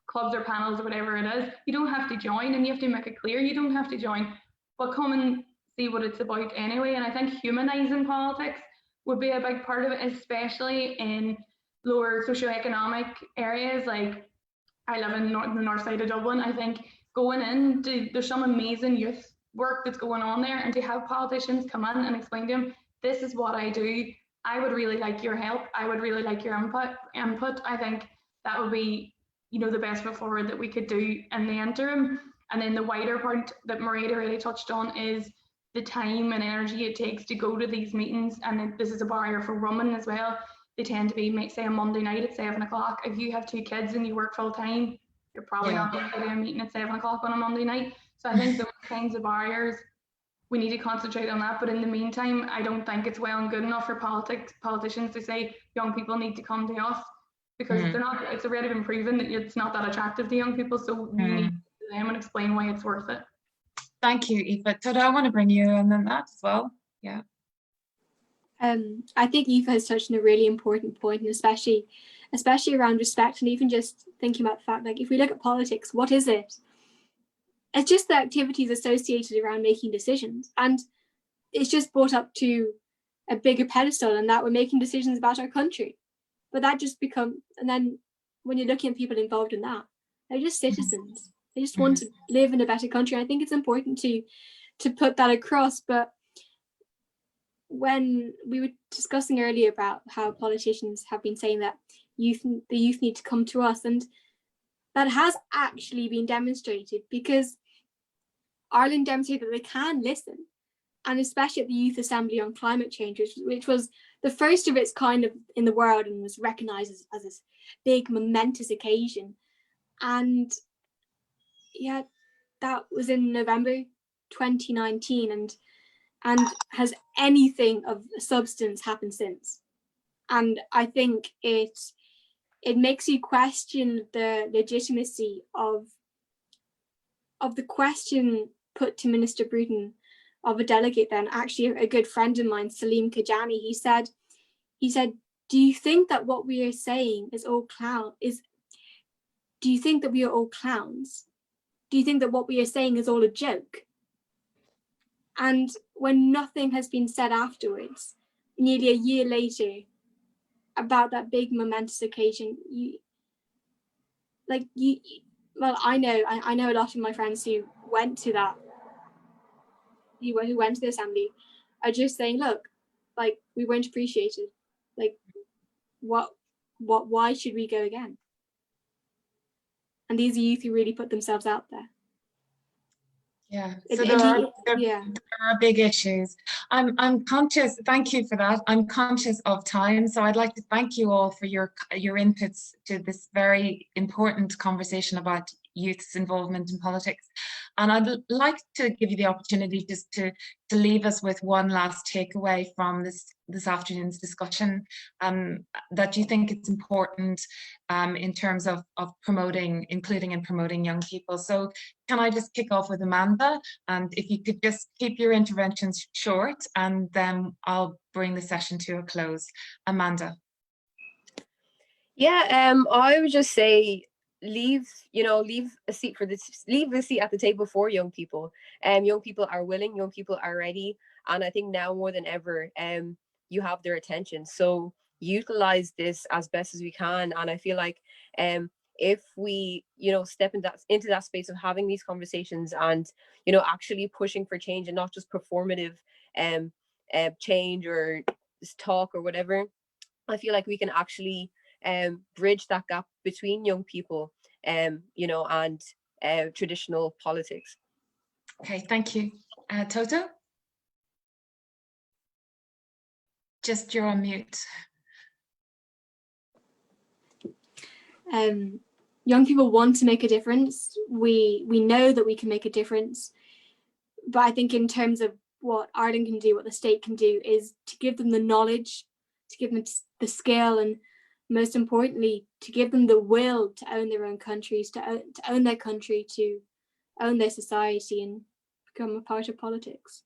[SPEAKER 2] clubs or panels or whatever it is. You don't have to join, and you have to make it clear you don't have to join, but come and see what it's about anyway. And I think humanising politics would be a big part of it, especially in lower socioeconomic areas. Like, I live in the north side of Dublin. I think going in, there's some amazing youth work that's going on there, and to have politicians come in and explain to them, this is what I do, I would really like your help, I would really like your input. I think that would be, you know, the best foot forward that we could do in the interim. And then the wider point that Maria really touched on is the time and energy it takes to go to these meetings. And this is a barrier for women as well. They tend to be, say, a Monday night at 7 o'clock. If you have 2 kids and you work full time, you're probably not going to do a meeting at 7 o'clock on a Monday night. So I think those kinds of barriers, we need to concentrate on that. But in the meantime, I don't think it's well and good enough for politicians to say young people need to come to us, because they're not. It's already been proven that it's not that attractive to young people. So we need to go to them and explain why it's worth it.
[SPEAKER 1] Thank you, Aoife. Toda, I want to bring you in on that as well. Yeah.
[SPEAKER 4] I think Aoife has touched on a really important point, and especially around respect, and even just thinking about the fact, like, if we look at politics, what is it? It's just the activities associated around making decisions, and it's just brought up to a bigger pedestal, and that we're making decisions about our country. But that just becomes, and then when you're looking at people involved in that, they're just citizens. They just want to live in a better country. I think it's important to put that across. But when we were discussing earlier about how politicians have been saying that the youth need to come to us, and that has actually been demonstrated, because Ireland demonstrated that they can listen, and especially at the Youth Assembly on Climate Change, which was the first of its kind in the world, and was recognised as this big momentous occasion. And yeah, that was in November 2019, and has anything of substance happened since? And I think it makes you question the legitimacy of the question put to Minister Bruton of a delegate then, actually a good friend of mine, Salim Kajani. He said, do you think that what we are saying is all do you think that we are all clowns? Do you think that what we are saying is all a joke? And when nothing has been said afterwards, nearly a year later, about that big momentous occasion, I know a lot of my friends who went to the assembly are just saying, look, like, we weren't appreciated. Like, why should we go again? And these are youth who really put themselves out there.
[SPEAKER 1] Yeah, so there are big issues. I'm conscious, thank you for that. I'm conscious of time, so I'd like to thank you all for your inputs to this very important conversation about youth's involvement in politics. And I'd like to give you the opportunity just to leave us with one last takeaway from this afternoon's discussion, that you think it's important in terms of including and promoting young people. So can I just kick off with Amanda? And if you could just keep your interventions short, and then I'll bring the session to a close. Amanda.
[SPEAKER 5] Yeah, I would just say, leave a seat at the table for young people. Young people are willing, young people are ready, and I think now more than ever, you have their attention. So utilize this as best as we can. And I feel like if we step into that space of having these conversations and actually pushing for change, and not just performative change or talk or whatever, I feel like we can actually bridge that gap between young people and traditional politics.
[SPEAKER 1] Okay, thank you. Toto? Just, you're on mute.
[SPEAKER 4] Young people want to make a difference. We know that we can make a difference, but I think in terms of what Ireland can do, what the state can do, is to give them the knowledge, to give them the skill, and most importantly, to give them the will to own their own countries, to own their country, to own their society and become a part of politics.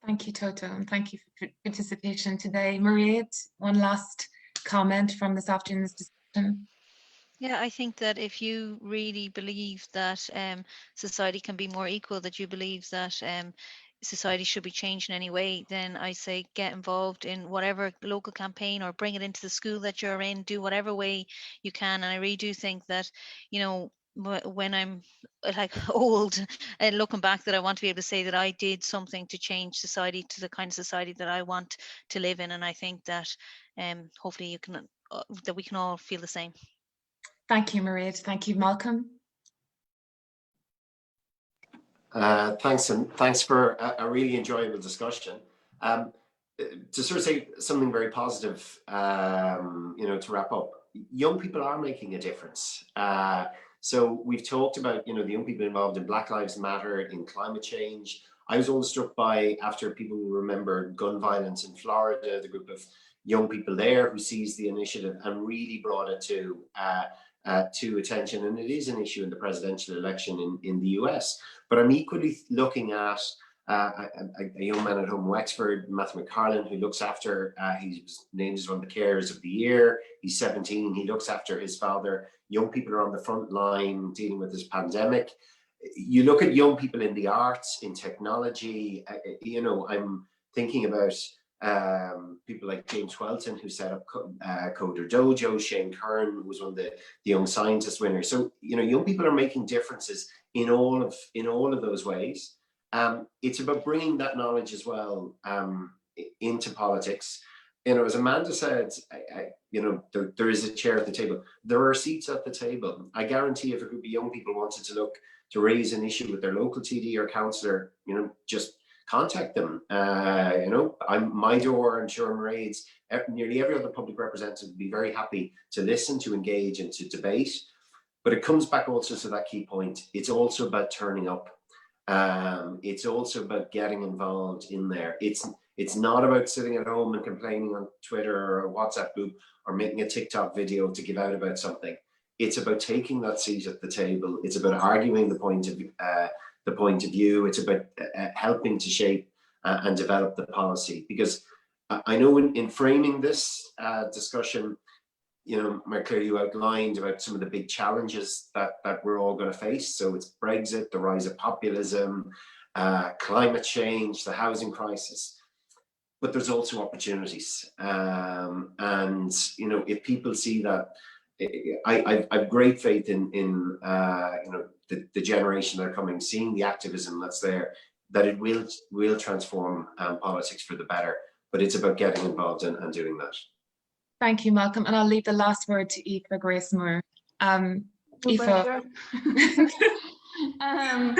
[SPEAKER 1] Thank you, Toto, and thank you for participation today. Mairead, one last comment from this afternoon's discussion.
[SPEAKER 3] Yeah, I think that if you really believe that society can be more equal, that you believe that society should be changed in any way, then I say get involved in whatever local campaign, or bring it into the school that you're in, do whatever way you can. And I really do think that, you know, when I'm like old and looking back, that I want to be able to say that I did something to change society to the kind of society that I want to live in. And I think that hopefully you can that we can all feel the same.
[SPEAKER 1] Thank you, Mairead. Thank you, Malcolm.
[SPEAKER 6] Thanks, and thanks for a really enjoyable discussion. To sort of say something very positive, you know, to wrap up, young people are making a difference. So we've talked about, you know, the young people involved in Black Lives Matter, in climate change. I was always struck by, after people who remember gun violence in Florida, the group of young people there who seized the initiative and really brought it to attention. And it is an issue in the presidential election in the US. But I'm equally looking at a young man at home in Wexford, Matthew McCarlin, who looks after, he's named as one of the carers of the year. He's 17, he looks after his father. Young people are on the front line dealing with this pandemic. You look at young people in the arts, in technology, you know, I'm thinking about people like James Welton, who set up Coder Dojo, Shane Kern, who was one of the young scientist winners. So, you know, young people are making differences in all of those ways. It's about bringing that knowledge as well into politics. You know, as Amanda said, you know, there is a chair at the table. There are seats at the table. I guarantee if a group of young people wanted to look to raise an issue with their local TD or councillor, you know, just contact them. You know, my door, I'm sure Mairead's, nearly every other public representative would be very happy to listen, to engage and to debate. But it comes back also to that key point. It's also about turning up. It's also about getting involved in there. It's not about sitting at home and complaining on Twitter or a WhatsApp group or making a TikTok video to give out about something. It's about taking that seat at the table. It's about arguing the point of view. It's about helping to shape and develop the policy. Because I know in framing this discussion, you know, Marie-Claire, you outlined about some of the big challenges that we're all going to face. So it's Brexit, the rise of populism, climate change, the housing crisis. But there's also opportunities. And, you know, if people see that, I have great faith in you know, the generation that are coming, seeing the activism that's there, that it will transform politics for the better. But it's about getting involved and doing that.
[SPEAKER 1] Thank you, Malcolm. And I'll leave the last word to Aoife Grace Moore. Aoife.
[SPEAKER 2] I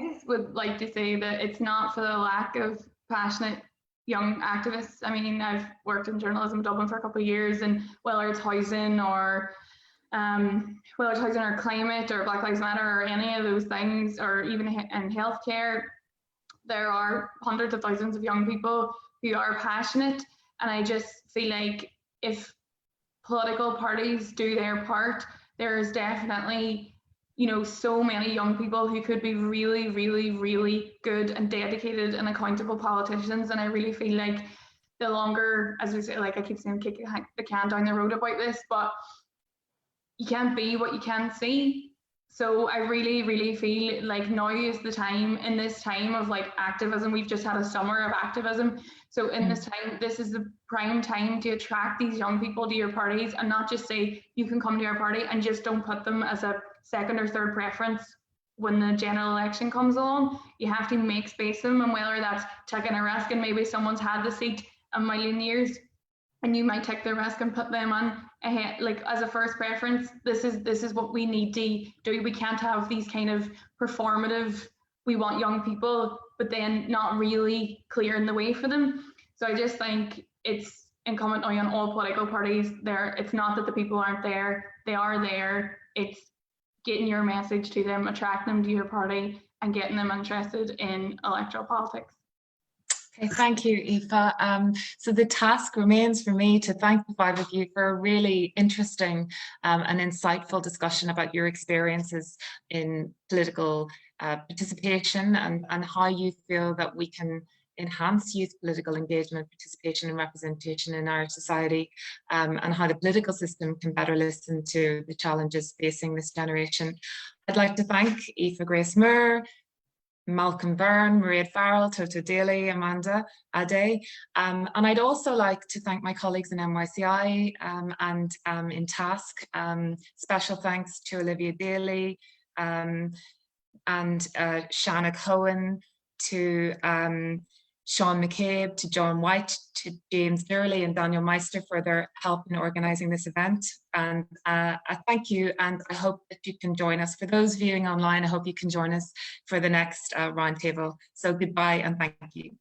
[SPEAKER 2] just would like to say that it's not for the lack of passionate young activists. I mean, I've worked in journalism in Dublin for a couple of years, and whether it's housing or climate or Black Lives Matter or any of those things, or even in healthcare, there are hundreds of thousands of young people who are passionate. And I just feel like if political parties do their part, there's definitely, you know, so many young people who could be really, really, really good and dedicated and accountable politicians. And I really feel like the longer, as we say, like I keep saying, kick the can down the road about this, but you can't be what you can't see. So I really, really feel like now is the time, in this time of like activism. We've just had a summer of activism. So in this time, this is the prime time to attract these young people to your parties, and not just say you can come to our party, and just don't put them as a second or third preference when the general election comes along. You have to make space for them, and whether that's taking a risk, and maybe someone's had the seat a million years, and you might take the risk and put them on ahead, like as a first preference. This is what we need to do. We can't have these kind of performative, we want young people, but then not really clearing the way for them. So I just think it's incumbent now on all political parties there. It's not that the people aren't there, they are there. It's getting your message to them, attracting them to your party, and getting them interested in electoral politics.
[SPEAKER 1] Okay, thank you, Aoife. So the task remains for me to thank the five of you for a really interesting and insightful discussion about your experiences in political participation and how you feel that we can enhance youth political engagement, participation and representation in our society, and how the political system can better listen to the challenges facing this generation. I'd like to thank Aoife Grace Moore, Malcolm Byrne, Mairead Farrell, Toto Daly, Amanda Ade. And I'd also like to thank my colleagues in NYCI and in TASC. Special thanks to Olivia Daly and Shanna Cohen, to Sean McCabe, to John White, to James Durley and Daniel Meister for their help in organising this event. And I thank you, and I hope that you can join us. For those viewing online, I hope you can join us for the next roundtable. So goodbye and thank you.